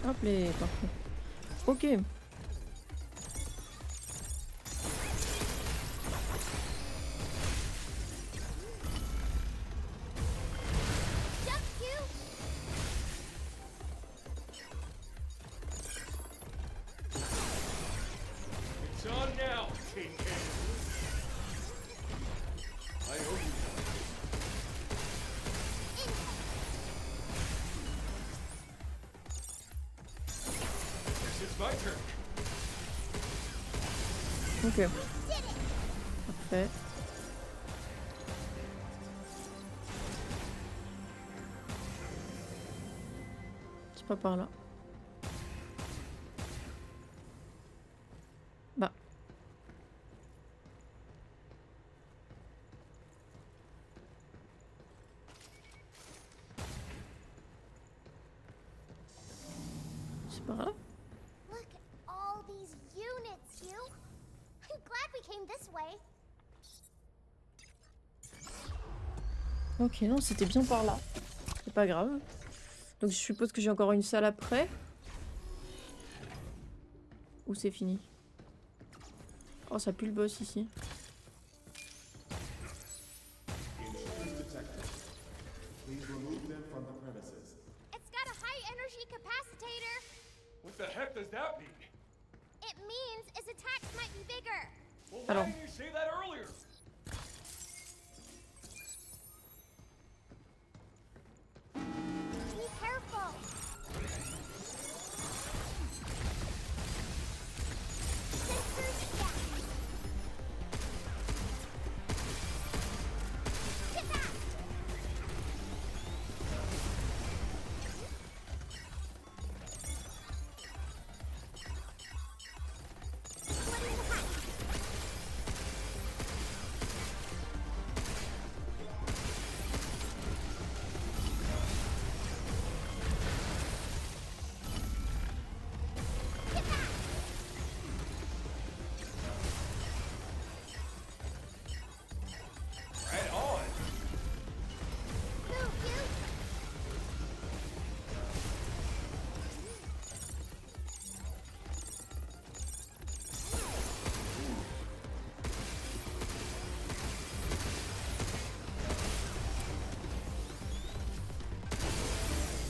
Hop les parfait. Ok. Just you. It's on now, Tin Can. I owe you one. Guess it's my turn. Ok. Did it. Parfait. C'est pas par là. Bah. C'est par là. Look at all these units, you. I'm glad we came this way. Ok, non, c'était bien par là. C'est pas grave. Donc je suppose que j'ai encore une salle après. Ou c'est fini? Oh, ça pue le boss ici. Intruders detected. Please remove them from the premises. It's got a high energy capacitator. What the heck does that mean? It means its attacks might be bigger. Well, why Alors. didn't you say that earlier? Be careful. Sensors down. Get back. Splitting the hatch. Get back. Right on. Move, you.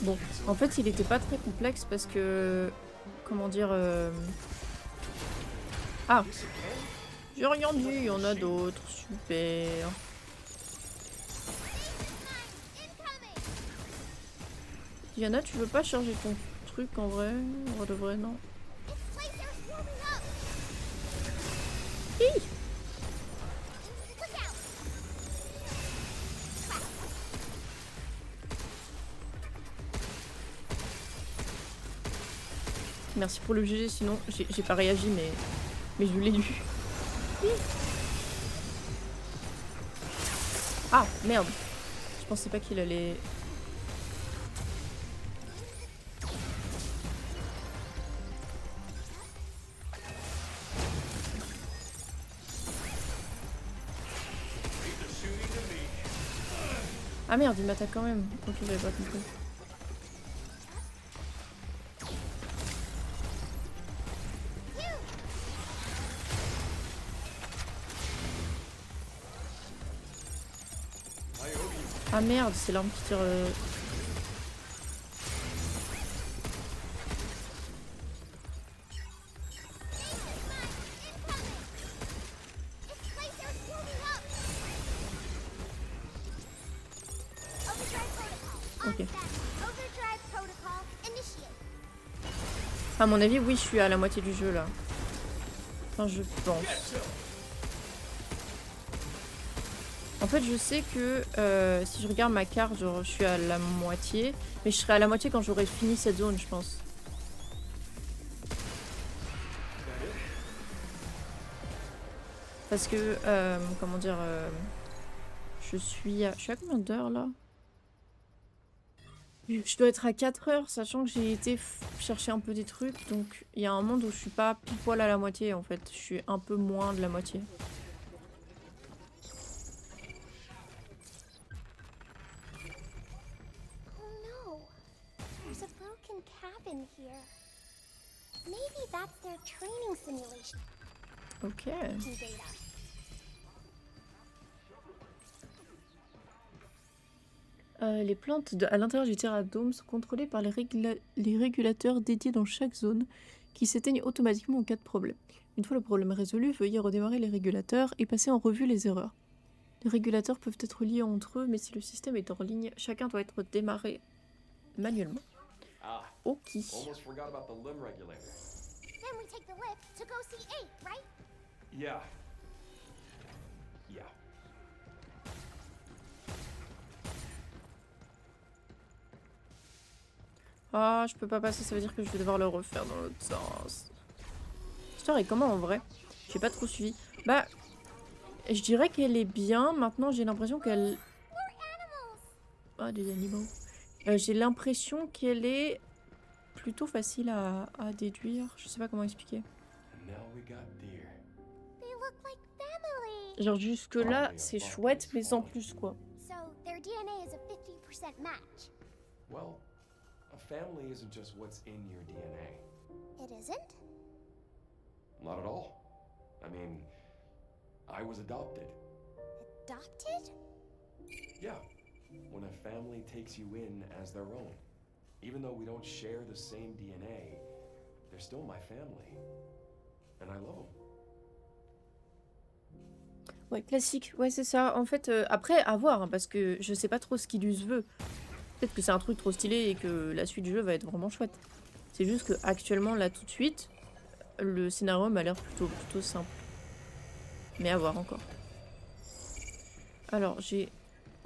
Bon, en fait, il était pas très complexe parce que... Comment dire... Ah, j'ai rien dit, il y en a d'autres. Super. Incoming. Diana, tu veux pas charger ton trucs en vrai. En de vrai, non. This place is warming up. Hi. Look out. Merci pour le GG, sinon j'ai pas réagi, mais je l'ai lu. Hi. Ah, merde. Je pensais pas qu'il allait... Ah merde, il m'attaque quand même. Ok, j'avais pas compris. Ah merde, c'est l'arme qui tire... This place is warming up. Overdrive protocol. Ok. On set. Overdrive protocol initiate. À mon avis, oui, je suis à la moitié du jeu là. Enfin, je pense. En fait, je sais que si je regarde ma carte, genre, je suis à la moitié. Mais je serai à la moitié quand j'aurai fini cette zone, je pense. Parce que, comment dire, je suis à combien d'heures là? Je dois être à 4 heures, sachant que j'ai été chercher un peu des trucs. Donc, il y a un monde où je suis pas pile poil à la moitié en fait. Je suis un peu moins de la moitié. Oh no. There's a broken cabin here. Maybe that's their training simulation Ok. data. Les plantes à l'intérieur du terradome sont contrôlées par les régulateurs dédiés dans chaque zone qui s'éteignent automatiquement en cas de problème. Une fois le problème résolu, veuillez redémarrer les régulateurs et passer en revue les erreurs. Les régulateurs peuvent être liés entre eux, mais si le système est en ligne, chacun doit être démarré manuellement. Ah, Ok. almost forgot about the limb regulator. Then we take the lift to go see 8, right? Yeah. Yeah. Ah, je peux pas passer, ça veut dire que je vais devoir le refaire dans l'autre sens. L'histoire est comment en vrai? J'ai pas trop suivi. Bah, je dirais qu'elle est bien. Maintenant, j'ai l'impression qu'elle... More animals. Ah, des animaux. J'ai l'impression qu'elle est plutôt facile à déduire. Je sais pas comment expliquer. And now we got deer. They look like family. Genre jusque-là, c'est chouette, mais sans plus, quoi. So their DNA is a 50% match. Well, a family isn't just what's in your DNA. It isn't? Not at all. I mean, I was adopted. Adopted? Yeah. When a family takes you in as their own. Even though we don't share the same DNA, they're still my family. And I love them. Ouais, classique. Ouais, c'est ça. En fait, après, à voir, hein, parce que je sais pas trop ce qu'Ilus veut. Peut-être que c'est un truc trop stylé et que la suite du jeu va être vraiment chouette. C'est juste que actuellement, là, tout de suite, le scénario m'a l'air plutôt simple. Mais à voir encore. Alors, j'ai...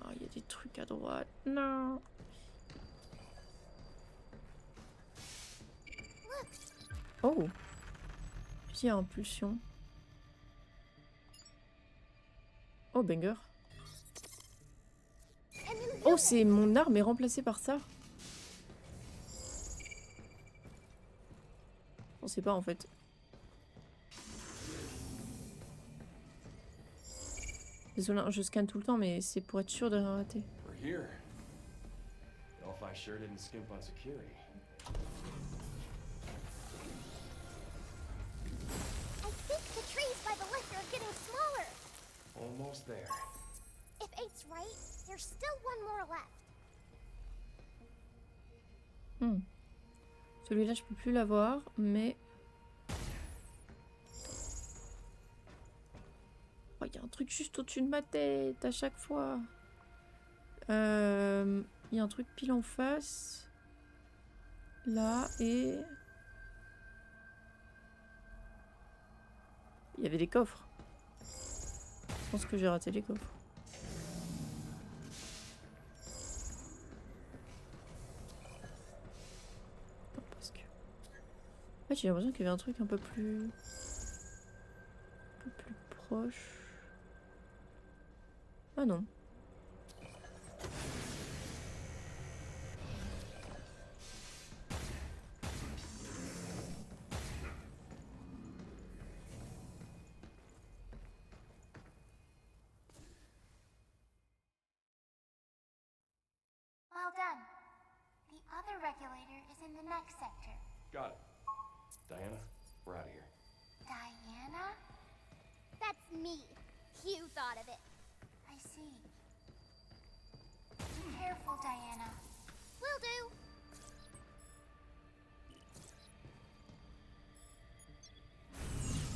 Ah, il y a des trucs à droite. Non. Oh. Fusil à impulsion. Oh, banger. Oh, c'est mon arme est remplacée par ça. Je pensais pas en fait. Désolé, je scanne tout le temps, mais c'est pour être sûr de rien rater. We're here. Delphi sure didn't skimp on security. I think the trees by the lift are getting smaller. Almost there. If 8's right, there's still one more left. Celui-là, je peux plus l'avoir, mais... Oh, il y a un truc juste au-dessus de ma tête à chaque fois. Il y a un truc pile en face. là et... Il y avait des coffres. Je pense que j'ai raté les coffres. Non, parce que... En fait, j'ai l'impression qu'il y avait un truc un peu plus proche. Ah non. Well done. The other regulator is in the next sector. Got it. Diana, we're out of here. Diana? That's me. You thought of it. I see. Be careful, Diana. Will do.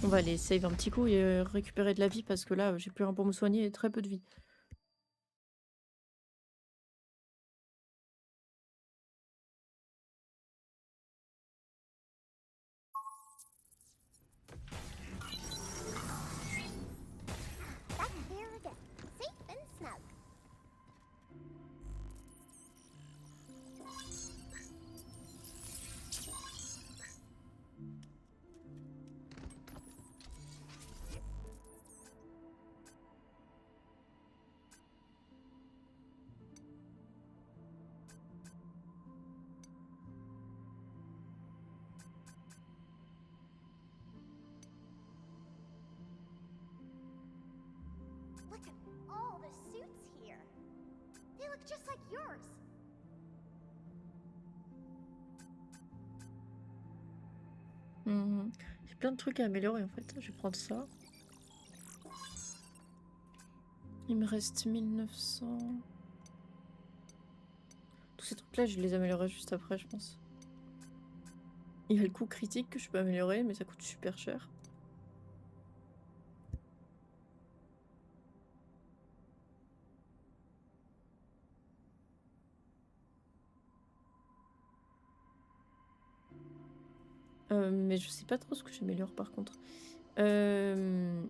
On va aller save un petit coup et récupérer de la vie parce que là, j'ai plus rien pour me soigner et très peu de vie. Back here again. Safe and snug. Look at all the suits here. They look just like yours. J'ai plein de trucs à améliorer en fait. Je vais prendre ça. Il me reste 1900. Tous ces trucs là, je les améliorerai juste après, je pense. Il y a le coup critique que je peux améliorer, mais ça coûte super cher. Mais je sais pas trop ce que j'améliore par contre. Je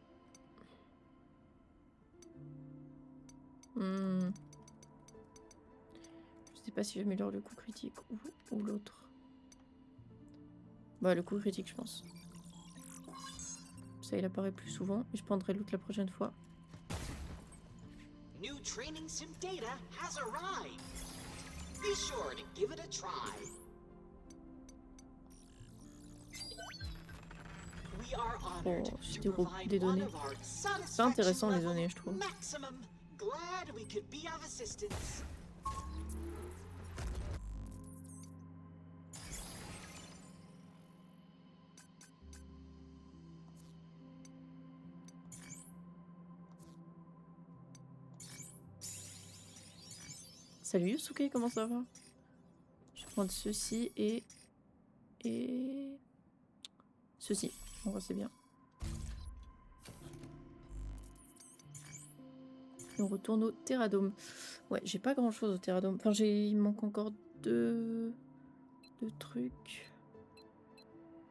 sais pas si j'améliore le coup critique ou l'autre. Bah le coup critique je pense. Ça il apparaît plus souvent et je prendrai l'autre la prochaine fois. New training sim data has arrived. Be sure to give it a try. We are honored Oh, c'est to des provide des one données. of our C'est intéressant les satisfaction données level je trouve. maximum. Glad we could be of assistance. Salut Yusuke, comment ça va? Je vais prendre ceci et ceci. En vrai c'est bien. Et on retourne au Terradome. Ouais, j'ai pas grand chose au Terradome. Enfin, il me manque encore deux trucs.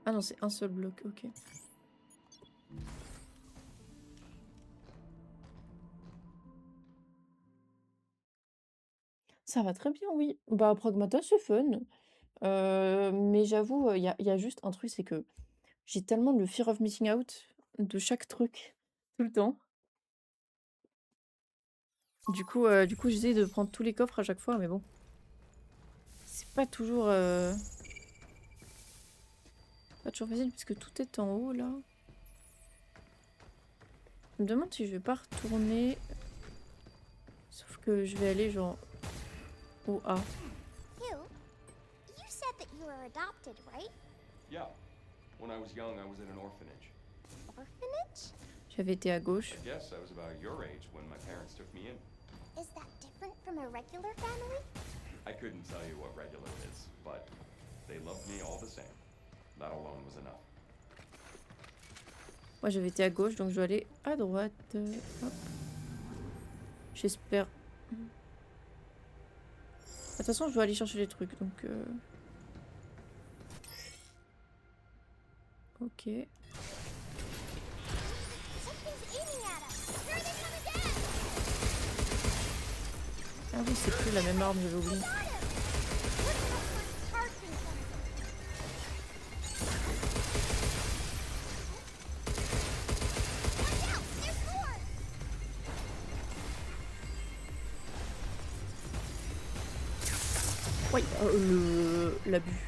Ah non, c'est un seul bloc, ok. Ça va très bien, oui. Bah, Pragmata, c'est fun. Mais j'avoue, il y a juste un truc, c'est que j'ai tellement le fear of missing out de chaque truc, tout le temps. Du coup, j'essaie de prendre tous les coffres à chaque fois, mais bon. C'est pas toujours facile puisque tout est en haut là. Je me demande si je vais pas retourner. Sauf que je vais aller genre au A. Hugh, you said that you were adopted, right? Yeah. When I was young, I was in an orphanage. Orphanage? J'avais été à gauche. I guess I was about your age when my parents took me in. Is that different from a regular family? I couldn't tell you what regular is, but they loved me all the same. That alone was enough. Moi j'avais été à gauche donc je dois aller à droite. Hop. J'espère. De toute façon je dois aller chercher les trucs donc. Ok. Something's aiming at us. Here they come again. Ah oui, c'est plus la même arme, j'avais oublié. Got him. Look at us with sparks in front of them. Watch out! There's more. Oui, l'abus.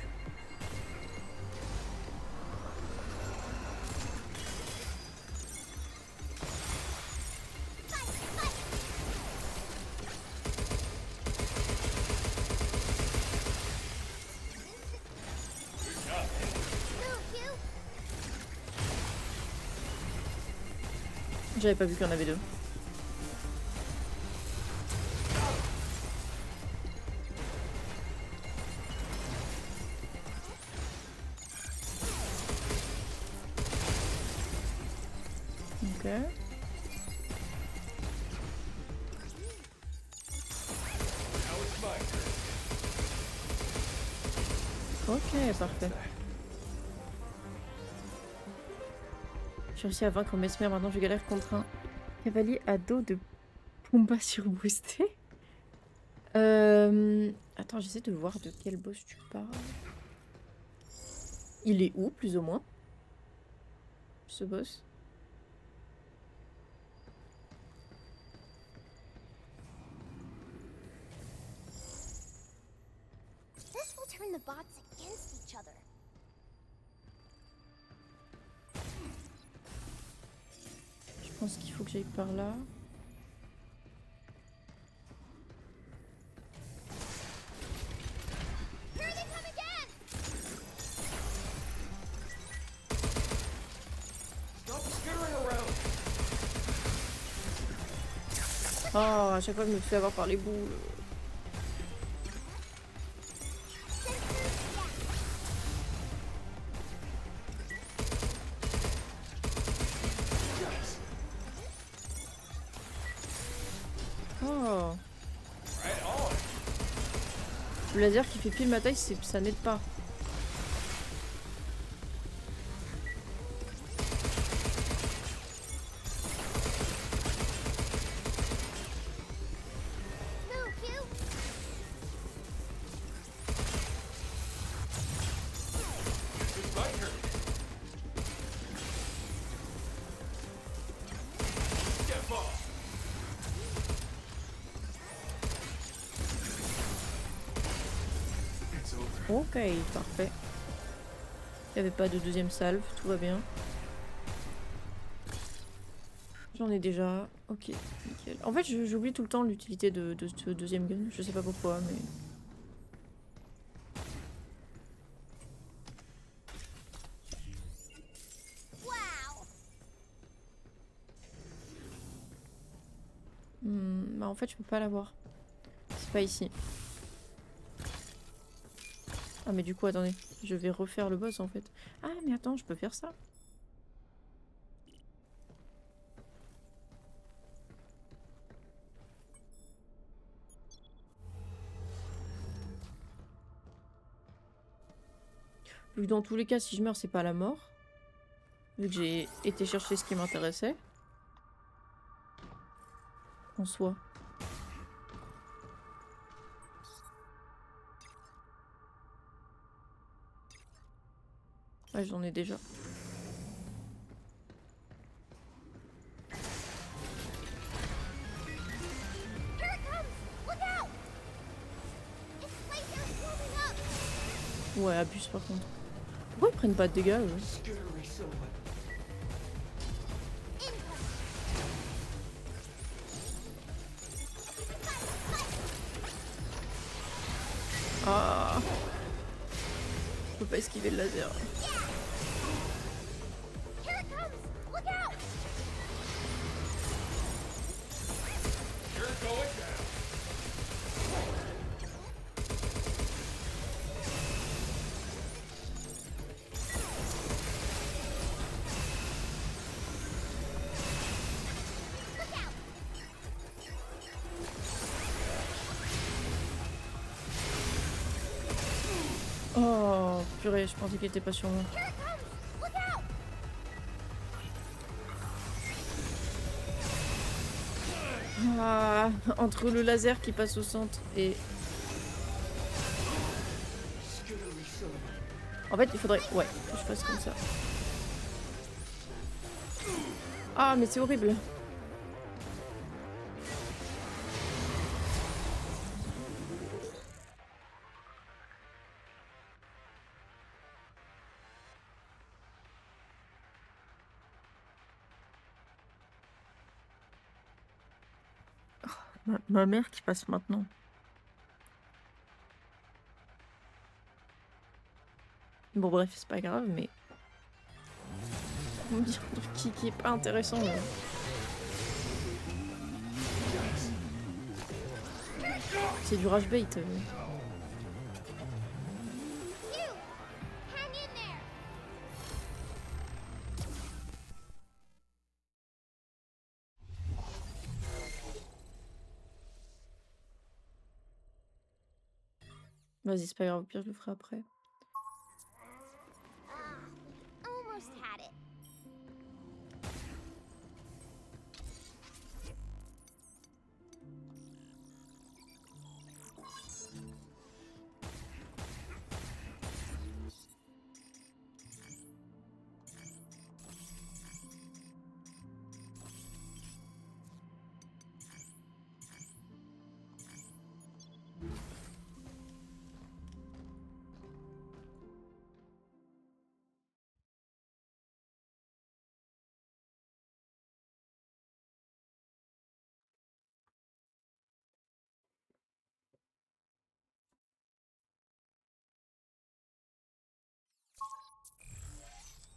Move, Hugh. J'avais pas vu qu'il y en avait deux. Ok. Now it's my turn. Ok, parfait. J'ai réussi à vaincre Mesmer, maintenant je galère contre un cavalier à dos de Pumba surboosté. Attends, j'essaie de voir de quel boss tu parles. Il est où, plus ou moins, ce boss? This will turn the bots against each other. Je pense qu'il faut que j'aille par là. Here they come again. Stop skittering around. Oh, à chaque fois je me fais avoir par les boules. Oh, Right on. le laser qui fait pile ma taille, ça n'aide pas. Move, Hugh. It's my turn. Step off. It's over. Ok, parfait. Il n'y avait pas de deuxième salve, tout va bien. J'en ai déjà. Ok, nickel. En fait, j'oublie tout le temps l'utilité de ce deuxième gun. Je sais pas pourquoi, mais... Wow. Bah en fait, je peux pas l'avoir. C'est pas ici. Ah mais du coup, attendez. Je vais refaire le boss en fait. Ah mais attends, je peux faire ça. Vu que dans tous les cas, si je meurs, c'est pas la mort. Vu que j'ai été chercher ce qui m'intéressait. En soi. Ouais, j'en ai déjà. Here it comes. Look out. It's right there swarming up. Ouais, abuse par contre. Pourquoi ils prennent pas de dégâts eux? Skittery silhouette. Incoming. Ah, je peux pas esquiver le laser. Here it comes. Look out. You're going down. Look out. Oh, purée, je pensais qu'il était pas sur moi. Here it comes. Look out. Ah, entre le laser qui passe au centre et... En fait, il faudrait... Ouais, que je fasse comme ça. Ah, mais c'est horrible. Ma mère qui passe maintenant. Bon bref, c'est pas grave, mais... On dit un truc qui est pas intéressant. Mais... C'est du rage bait. You! Hang in there! Vas-y, c'est pas grave, au pire je le ferai après. Almost had it.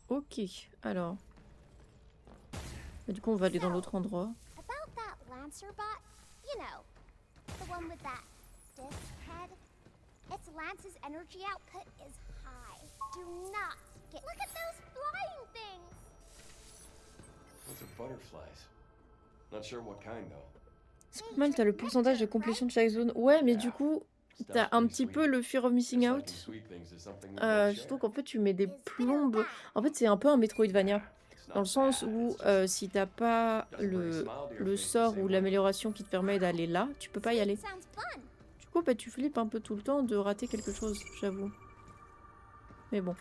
Ok, alors... Et du coup, on va aller dans l'autre endroit. About that Lancer bot, you know, the one with that disc head. Its Lance's energy output is high. Do not get. Look at those flying things! Those are butterflies. Not sure what kind though. C'est pas mal, t'as le pourcentage de complétion de chaque zone. Ouais, mais du coup, t'as un petit peu le fear of missing out. Surtout qu'en fait, tu mets des plombes. En fait, c'est un peu un Metroidvania. Dans le sens où si t'as pas le sort ou l'amélioration qui te permet d'aller là, tu peux pas y aller. Sounds fun. Du coup, bah, tu flippes un peu tout le temps de rater quelque chose, j'avoue. Mais bon.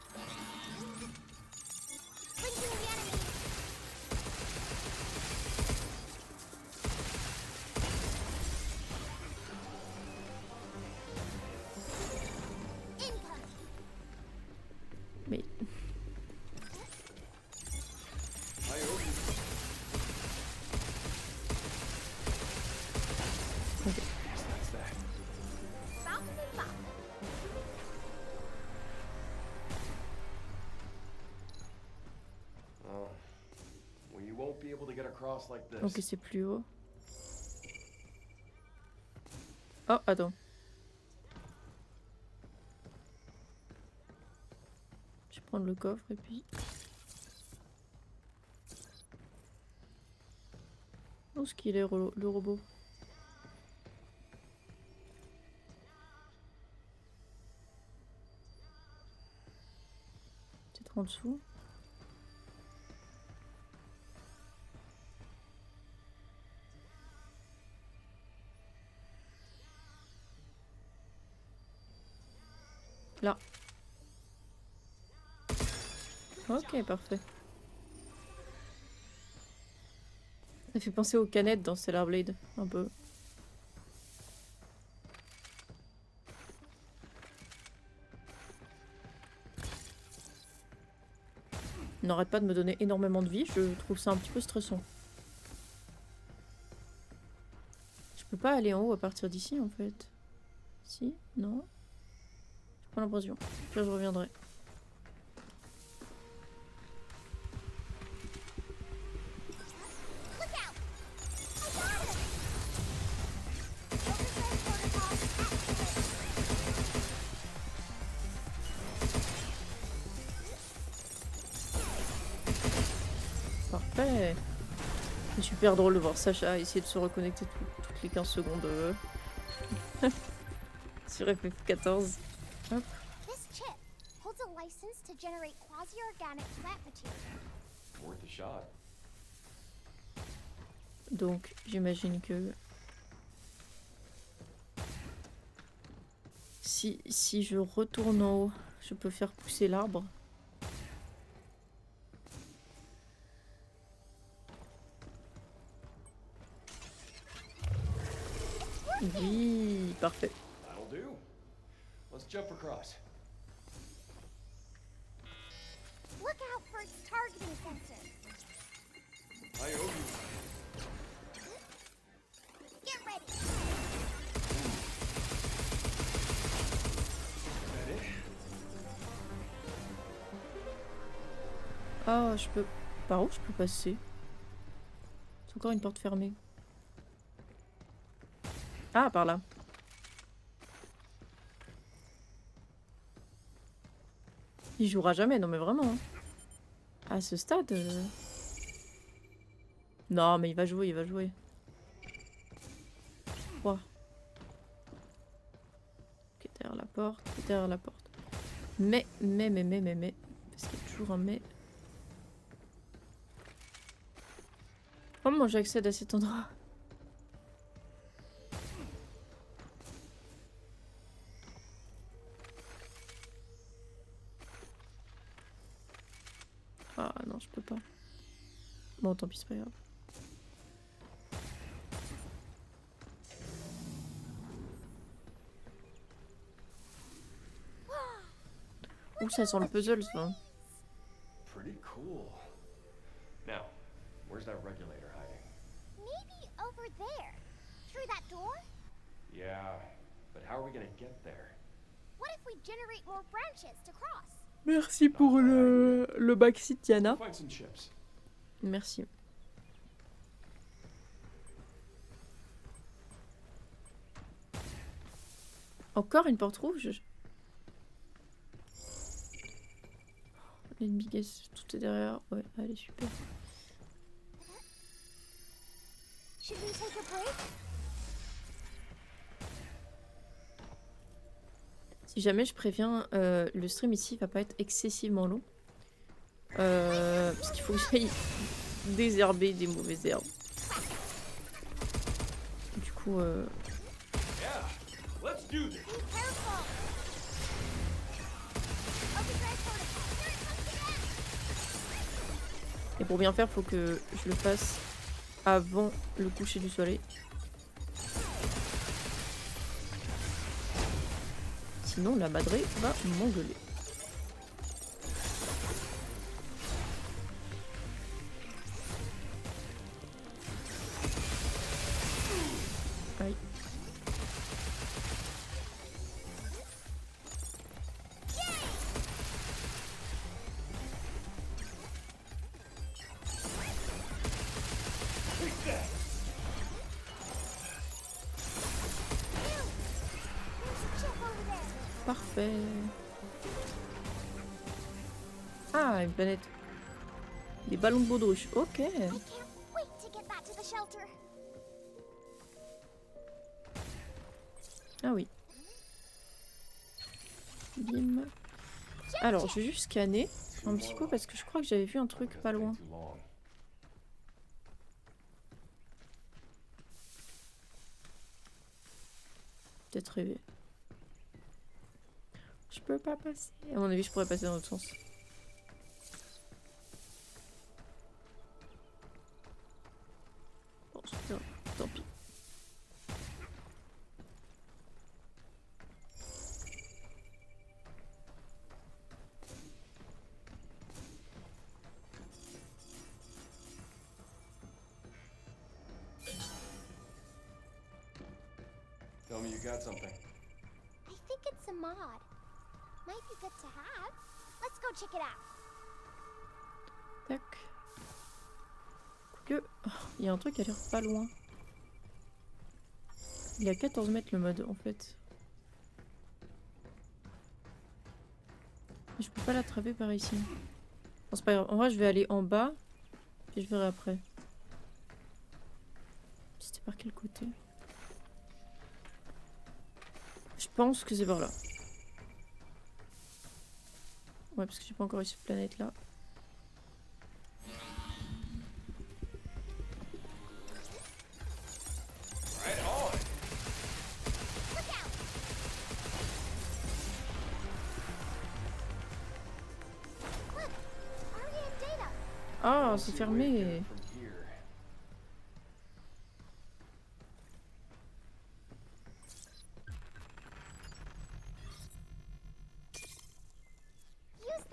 Blinking the enemy. Incoming. Mais Bop and bop. Oh. Well, you won't be able to get across like this. ok, c'est plus haut. Oh, attends. Je vais prendre le coffre et puis... Où est-ce qu'il est, le robot? Peut-être en dessous. Là. Ok, parfait. Ça fait penser aux canettes dans Stellar Blade, un peu. Il n'arrête pas de me donner énormément de vie, je trouve ça un petit peu stressant. Je peux pas aller en haut à partir d'ici en fait. Si? Non? J'ai pas l'impression. Puis je reviendrai. Look out! I got him! Overgrowth protocol activated. Parfait. C'est super drôle de voir Sacha essayer de se reconnecter toutes les 15 secondes sur FF14. Hop. This chip holds a license to generate quasi-organic plant material. Worth a shot. Donc j'imagine que si je retourne en haut, je peux faire pousser l'arbre. Oui, parfait. That'll do. Let's jump across. Look out for its targeting sensor. I owe you. Get ready. Is that it? Ah, je peux... Par où je peux passer? C'est encore une porte fermée. Ah, par là. Il jouera jamais, non mais vraiment. Hein. À ce stade... Non, mais il va jouer, il va jouer. Quoi? Ok, derrière la porte, derrière la porte. Mais... Parce qu'il y a toujours un mais. Comment j'accède à cet endroit? Ah non, je peux pas. Bon, tant pis, c'est pas grave. Ouh, ça sent le puzzle, ça. Pretty cool. Now, where's that regulator hiding? Maybe over there. Through that door? Yeah, but how are we gonna get there? What if we generate more branches to cross? Merci pour le backseat, Diana. Find some chips. Merci. Encore une porte rouge. L'ennemi guess, tout est derrière. Ouais, allez, super. Should we take a break? Si jamais je préviens, le stream ici va pas être excessivement long. Parce qu'il faut que j'aille désherber des mauvaises herbes. Du coup, Yeah, let's do this. Be careful. Overdrive protocol. Here it comes again. et pour bien faire, faut que je le fasse avant le coucher du soleil. Sinon, la madrée va m'engueuler. Aïe. There's a chip over there. Parfait. Ah, une planète. Des ballons de baudruche. Ok. I can't wait to get that to the shelter. Ah oui. Bim. Alors, je vais juste scanner un petit coup parce que je crois que j'avais vu un truc pas loin. Too long. Peut-être rêvé. Je peux pas passer. À mon avis, je pourrais passer dans l'autre sens. Bon, c'est pas grave. Tant pis. Tell me you got something. I think it's a mod. Might be good to have. Let's go check it out. Tac. Quoique, oh, il y a un truc qui a l'air pas loin. Il est à 14 mètres le mode en fait. Mais je peux pas l'attraper par ici. Bon, c'est pas grave. En vrai, je vais aller en bas. Et je verrai après. C'était par quel côté? Je pense que c'est par là. Ouais, parce que j'ai pas encore eu cette planète là. Right on. Ah, c'est fermé.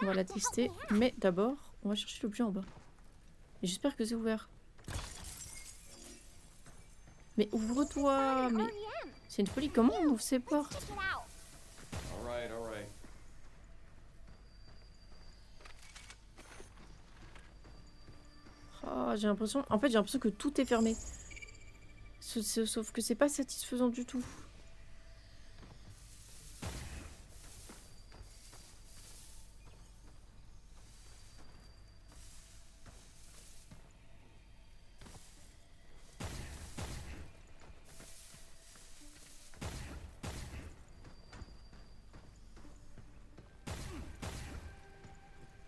On va la tester, mais d'abord, on va chercher l'objet en bas. Et j'espère que c'est ouvert. Mais ouvre-toi! Mais c'est une folie, comment on ouvre ces portes? Check it out. Alright, alright. Oh, j'ai l'impression... En fait, j'ai l'impression que tout est fermé. Sauf que c'est pas satisfaisant du tout.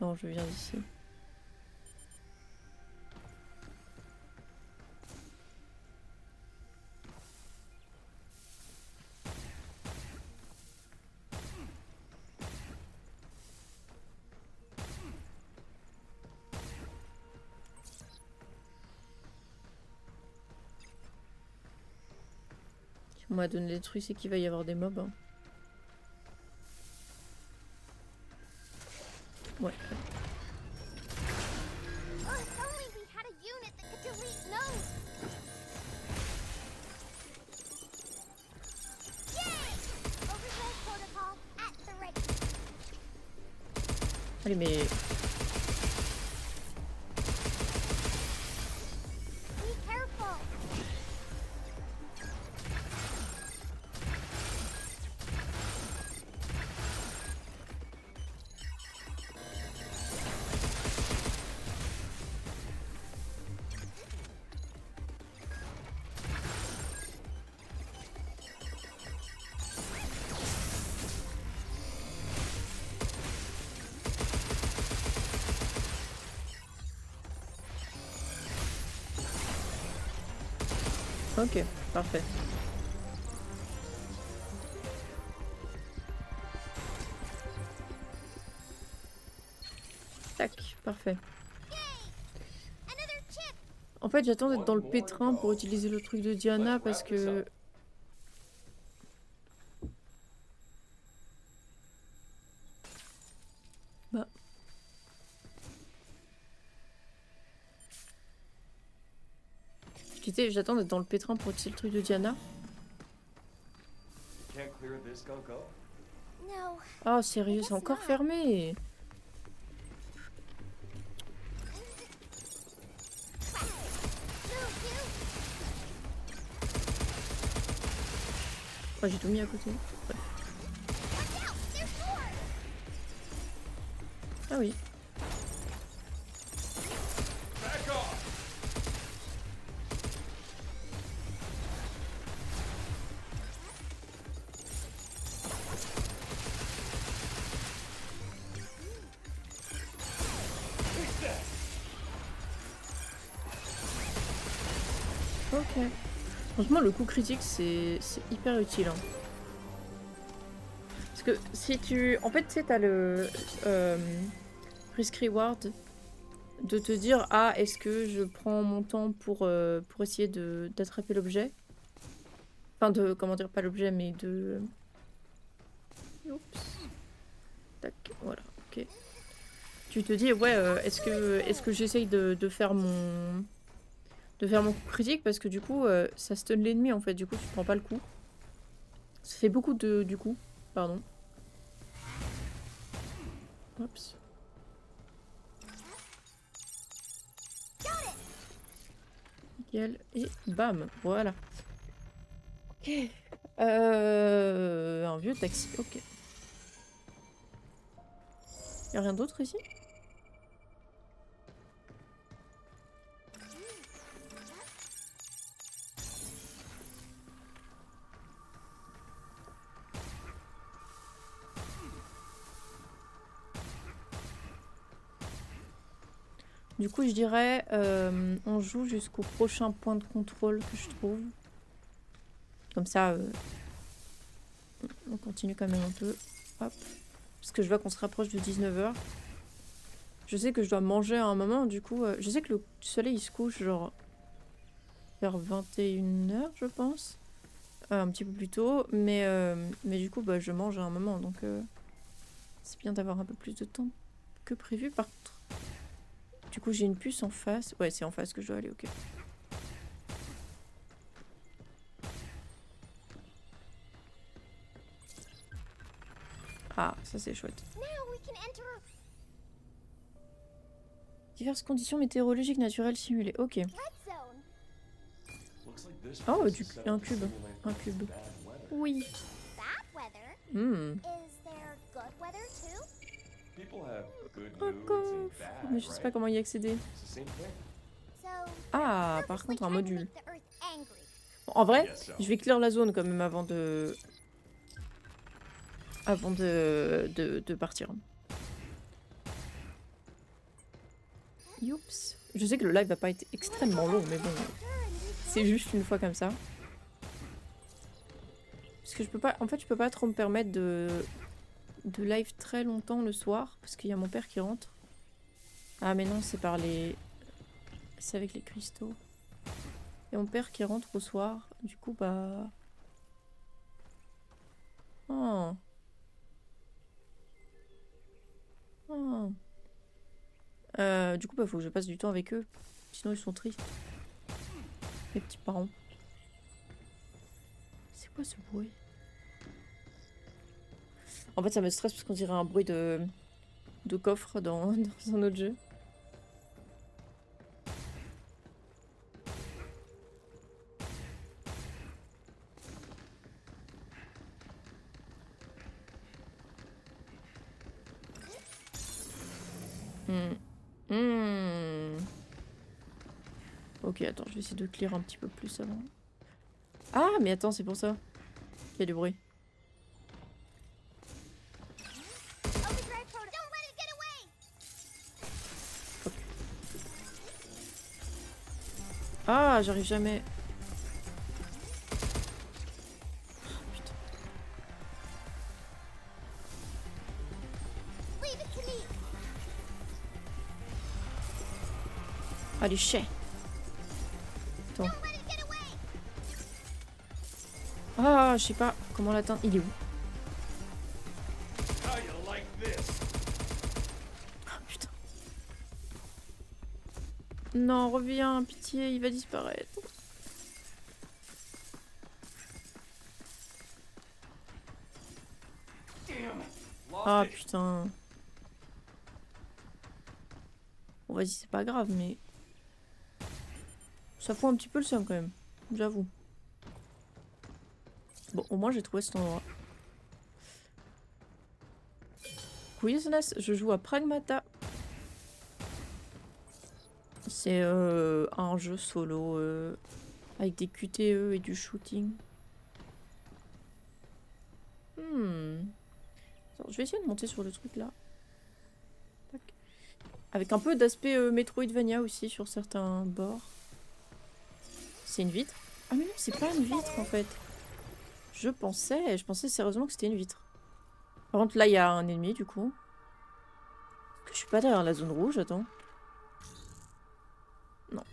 Non, je viens d'ici. Si on m'a donné des trucs, c'est qu'il va y avoir des mobs. Hein. Ouais. Oh, if only we had a unit that could delete nodes. Yay! Overgrowth protocol at the ready. Allez, mais... Be careful. Ok, parfait. Tac, parfait. Another chip. En fait, j'attends d'être dans le pétrin pour utiliser le truc de Diana parce que... Bah... Je disais, j'attends d'être dans le pétrin pour utiliser le truc de Diana. Can't clear this, Gonko? No. Oh, sérieux, c'est encore fermé. Oh, j'ai tout mis à côté. Bref. Watch out. There's more. Ah oui. Back off! Ok. Franchement, le coup critique, c'est hyper utile. Hein. Parce que si tu... En fait, tu sais, t'as le... risk reward de te dire, ah, est-ce que je prends mon temps pour essayer d'attraper l'objet? Enfin, de... Comment dire, pas l'objet, mais de... Oups. Tac, voilà, ok. Tu te dis, ouais, est-ce que j'essaye de faire mon... de faire mon coup critique parce que du coup ça stun l'ennemi en fait, du coup tu prends pas le coup. Ça fait beaucoup de du coup, pardon. Oups. Nickel, et bam, voilà. Ok. Un vieux taxi, ok. Y'a rien d'autre ici? Du coup, je dirais, on joue jusqu'au prochain point de contrôle que je trouve. Comme ça, on continue quand même un peu. Hop. Parce que je vois qu'on se rapproche de 19 h. Je sais que je dois manger à un moment, du coup... je sais que le soleil il se couche genre vers 21h, je pense. Un petit peu plus tôt. Mais du coup, bah, je mange à un moment. Donc c'est bien d'avoir un peu plus de temps que prévu. Par contre, du coup, j'ai une puce en face. Ouais, c'est en face que je dois aller, ok. Ah, ça c'est chouette. Now we can enter. Diverses conditions météorologiques naturelles simulées. Ok. Red zone. Looks like this Oh, place du is set un up to cube. simulate Un cube. bad weather. Oui. Bad weather. Hmm. Is there good weather too? People have good Un moods and coffre. bad, Mais je sais pas right? comment y accéder. It's the same thing. So. Ah, par purposely contre, un trying to module. make the Earth angry. Bon, en vrai, Yes, so. je vais clear la zone quand même avant de... Avant de partir. Youps. Je sais que le live va pas être extrêmement long, mais bon, c'est juste une fois comme ça. Parce que je peux pas... En fait, je peux pas trop me permettre de live très longtemps le soir, parce qu'il y a mon père qui rentre. Ah mais non, c'est par les... C'est avec les cristaux. Il y a mon père qui rentre au soir, du coup, bah... Oh. Oh. Du coup, bah, faut que je passe du temps avec eux. Sinon, ils sont tristes. Mes petits parents. C'est quoi ce bruit? En fait, ça me stresse parce qu'on dirait un bruit de coffre dans un autre jeu. Ok, attends, je vais essayer de clear un petit peu plus avant. Ah, mais attends, c'est pour ça. Il y a du bruit. Overdrive proto. Don't let it get away. Ah, j'arrive jamais. Oh, putain. Leave it to me. Allez, chais. Attends. Don't let it get away. Ah, je sais pas comment l'atteindre. Il est où? How you like this? Ah, putain. Non, reviens, pitié, il va disparaître. Damn. Lost Ah, it. putain. Bon, vas-y, c'est pas grave, mais... Ça fout un petit peu le seum, quand même. J'avoue. Bon, au moins, j'ai trouvé cet endroit. Quiznas, je joue à Pragmata. C'est un jeu solo avec des QTE et du shooting. Attends, je vais essayer de monter sur le truc là. Tac. Avec un peu d'aspect Metroidvania aussi sur certains bords. C'est une vitre? Ah mais non, c'est pas une vitre en fait. Je pensais sérieusement que c'était une vitre. Par contre là il y a un ennemi du coup. Est-ce que je suis pas derrière la zone rouge? Attends. Non.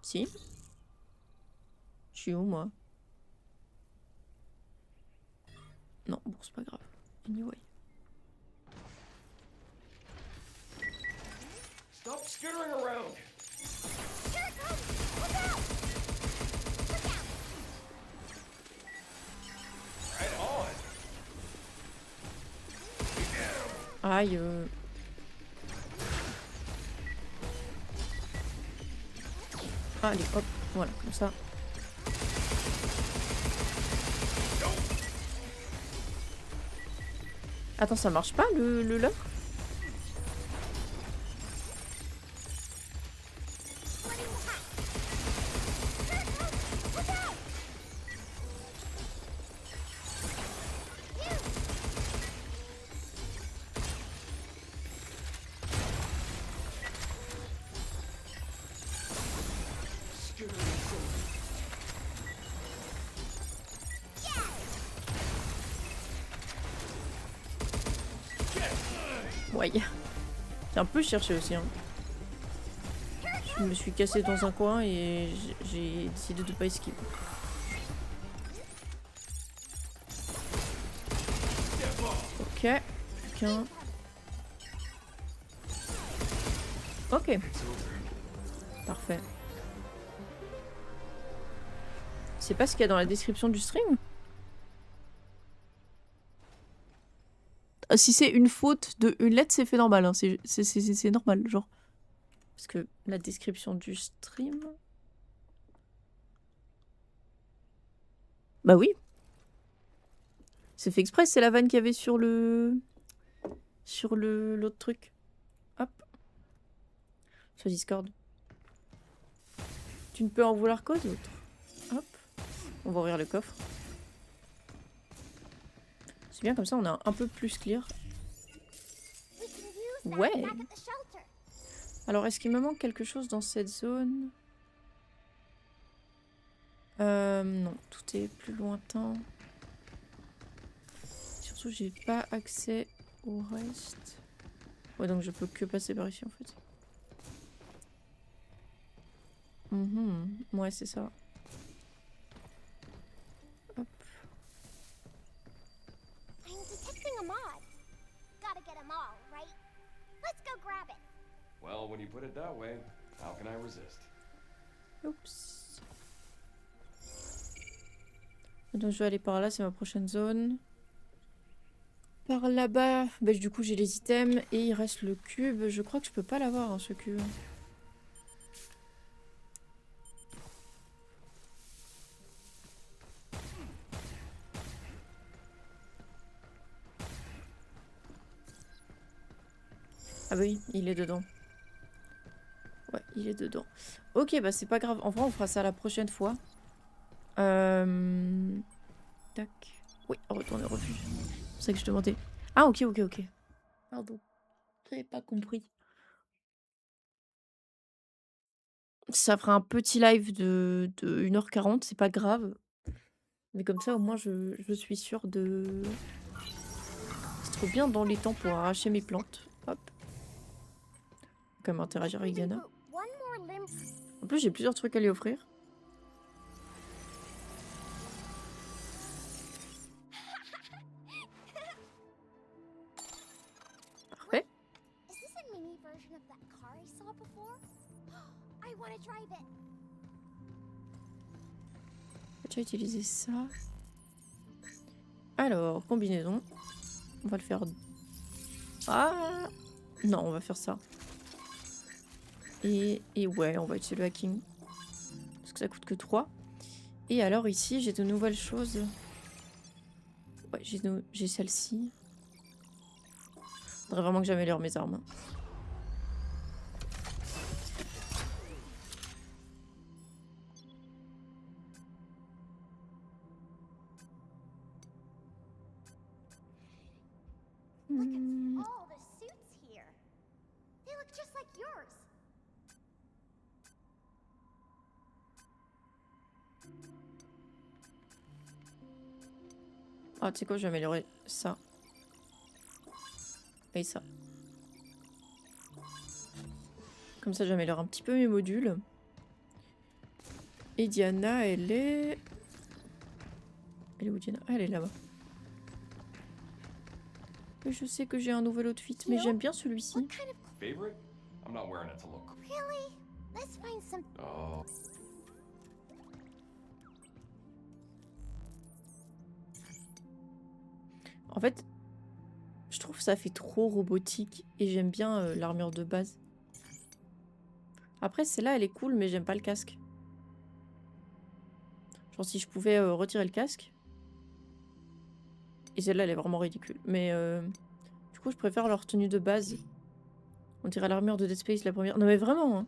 Si. Je suis où moi? Non, bon c'est pas grave. Anyway. Stop skittering around. Here it comes. Look out. Look out. Right on. Aïe. Allez, hop, voilà, comme ça. Attends, ça marche pas le leurre? Running the hat. Here it comes. Look out. You. Skittering so Ouais. C'est un peu cherché aussi. Hein. Je me suis cassé dans un coin et j'ai décidé de pas esquiver. Ok, qu'un. Ok. Parfait. C'est pas ce qu'il y a dans la description du stream? Si c'est une faute de une lettre, c'est fait normal. Hein. C'est normal, genre. Parce que la description du stream... Bah oui. C'est fait exprès, c'est la vanne qu'il y avait sur le... Sur l'autre truc. Hop. Sur Discord. Tu ne peux en vouloir qu'aux autres. Hop. On va ouvrir le coffre. C'est bien comme ça, on a un peu plus clear. We can use that Ouais. back at the shelter. Alors, est-ce qu'il me manque quelque chose dans cette zone? Non, tout est plus lointain. Surtout, j'ai pas accès au reste. Ouais, donc je peux que passer par ici en fait. Ouais, c'est ça. Hop. I'm detecting a mod. Gotta get them all, right? Let's go grab it. Well, when you put it that way, how can I resist? Oups. Donc je vais aller par là, c'est ma prochaine zone. Par là-bas, bah, du coup j'ai les items et il reste le cube. Je crois que je peux pas l'avoir hein, ce cube. Ah bah oui, il est dedans. Ouais, il est dedans. Ok, bah c'est pas grave. En vrai, on fera ça la prochaine fois. Tac. Oui, retourner au refuge. C'est pour ça que je demandais. Ah, ok. Pardon. J'avais pas compris. Ça fera un petit live de 1h40, c'est pas grave. Mais comme ça, au moins, je suis sûre de... C'est trop bien dans les temps pour arracher mes plantes. Hop. Comme interagir avec Diana. One more limb. En plus, j'ai plusieurs trucs à lui offrir. Parfait. Is this a mini version of that car I saw before? I want to drive it. J'ai déjà utilisé ça. Alors, combinaison. On va le faire... Ah non, on va faire ça. Et ouais, on va utiliser le hacking. Parce que ça coûte que 3. Et alors ici, j'ai de nouvelles choses. Ouais, j'ai celle-ci. Faudrait vraiment que j'améliore mes armes. Look at all the suits here. They look just like yours. Ah, tu sais quoi, je vais améliorer ça. Et ça. Comme ça, j'améliore un petit peu mes modules. Et Diana, elle est... Elle est où, Diana? Ah, elle est là-bas. Et je sais que j'ai un nouvel outfit, mais j'aime bien celui-ci. What kind of... Favorite? I'm not wearing it to look. Really? Let's find some... Oh. En fait, je trouve que ça fait trop robotique et j'aime bien l'armure de base. Après, celle-là, elle est cool, mais j'aime pas le casque. Genre, si je pouvais retirer le casque. Et celle-là, elle est vraiment ridicule. Mais du coup, je préfère leur tenue de base. On dirait l'armure de Dead Space, la première. Non, mais vraiment, hein.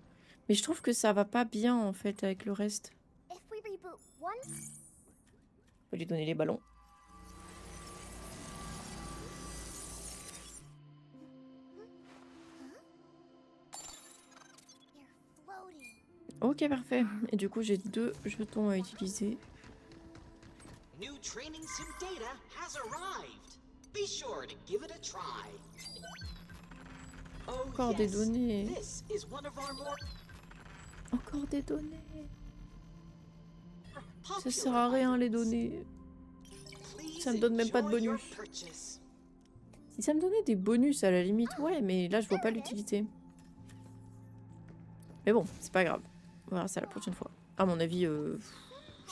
Mais je trouve que ça va pas bien, en fait, avec le reste. If we reboot one... On va lui donner les ballons. They're floating. Ok, parfait. Et du coup, j'ai 2 jetons à utiliser. New training sim data has arrived. Be sure to give it a try. Oh Encore des yes, données. this is one of our more Encore des données. Ça popular sert à rien les items. données. Please Ça me donne même pas de enjoy your bonus. purchase. Si ça me donnait des bonus à la limite, ouais, mais là je vois pas l'utilité. Mais bon, c'est pas grave. On verra ça la prochaine fois. À mon avis, je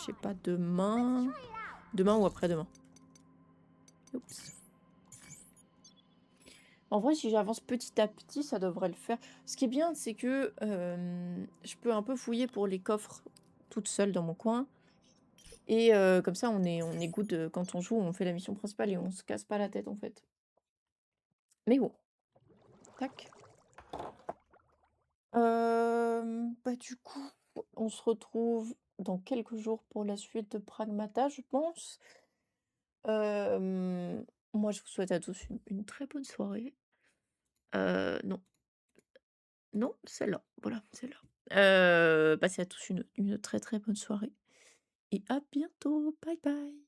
sais pas, demain. Demain ou après-demain. Oups. En vrai, si j'avance petit à petit, ça devrait le faire. Ce qui est bien, c'est que je peux un peu fouiller pour les coffres toute seule dans mon coin. Et comme ça, on est good quand on joue, on fait la mission principale et on se casse pas la tête en fait. Mais bon. Tac. Bah du coup, on se retrouve dans quelques jours pour la suite de Pragmata, je pense. Moi, je vous souhaite à tous une très bonne soirée. Non, non, celle-là, voilà, celle-là. Passez à tous une très très bonne soirée et à bientôt. Bye bye.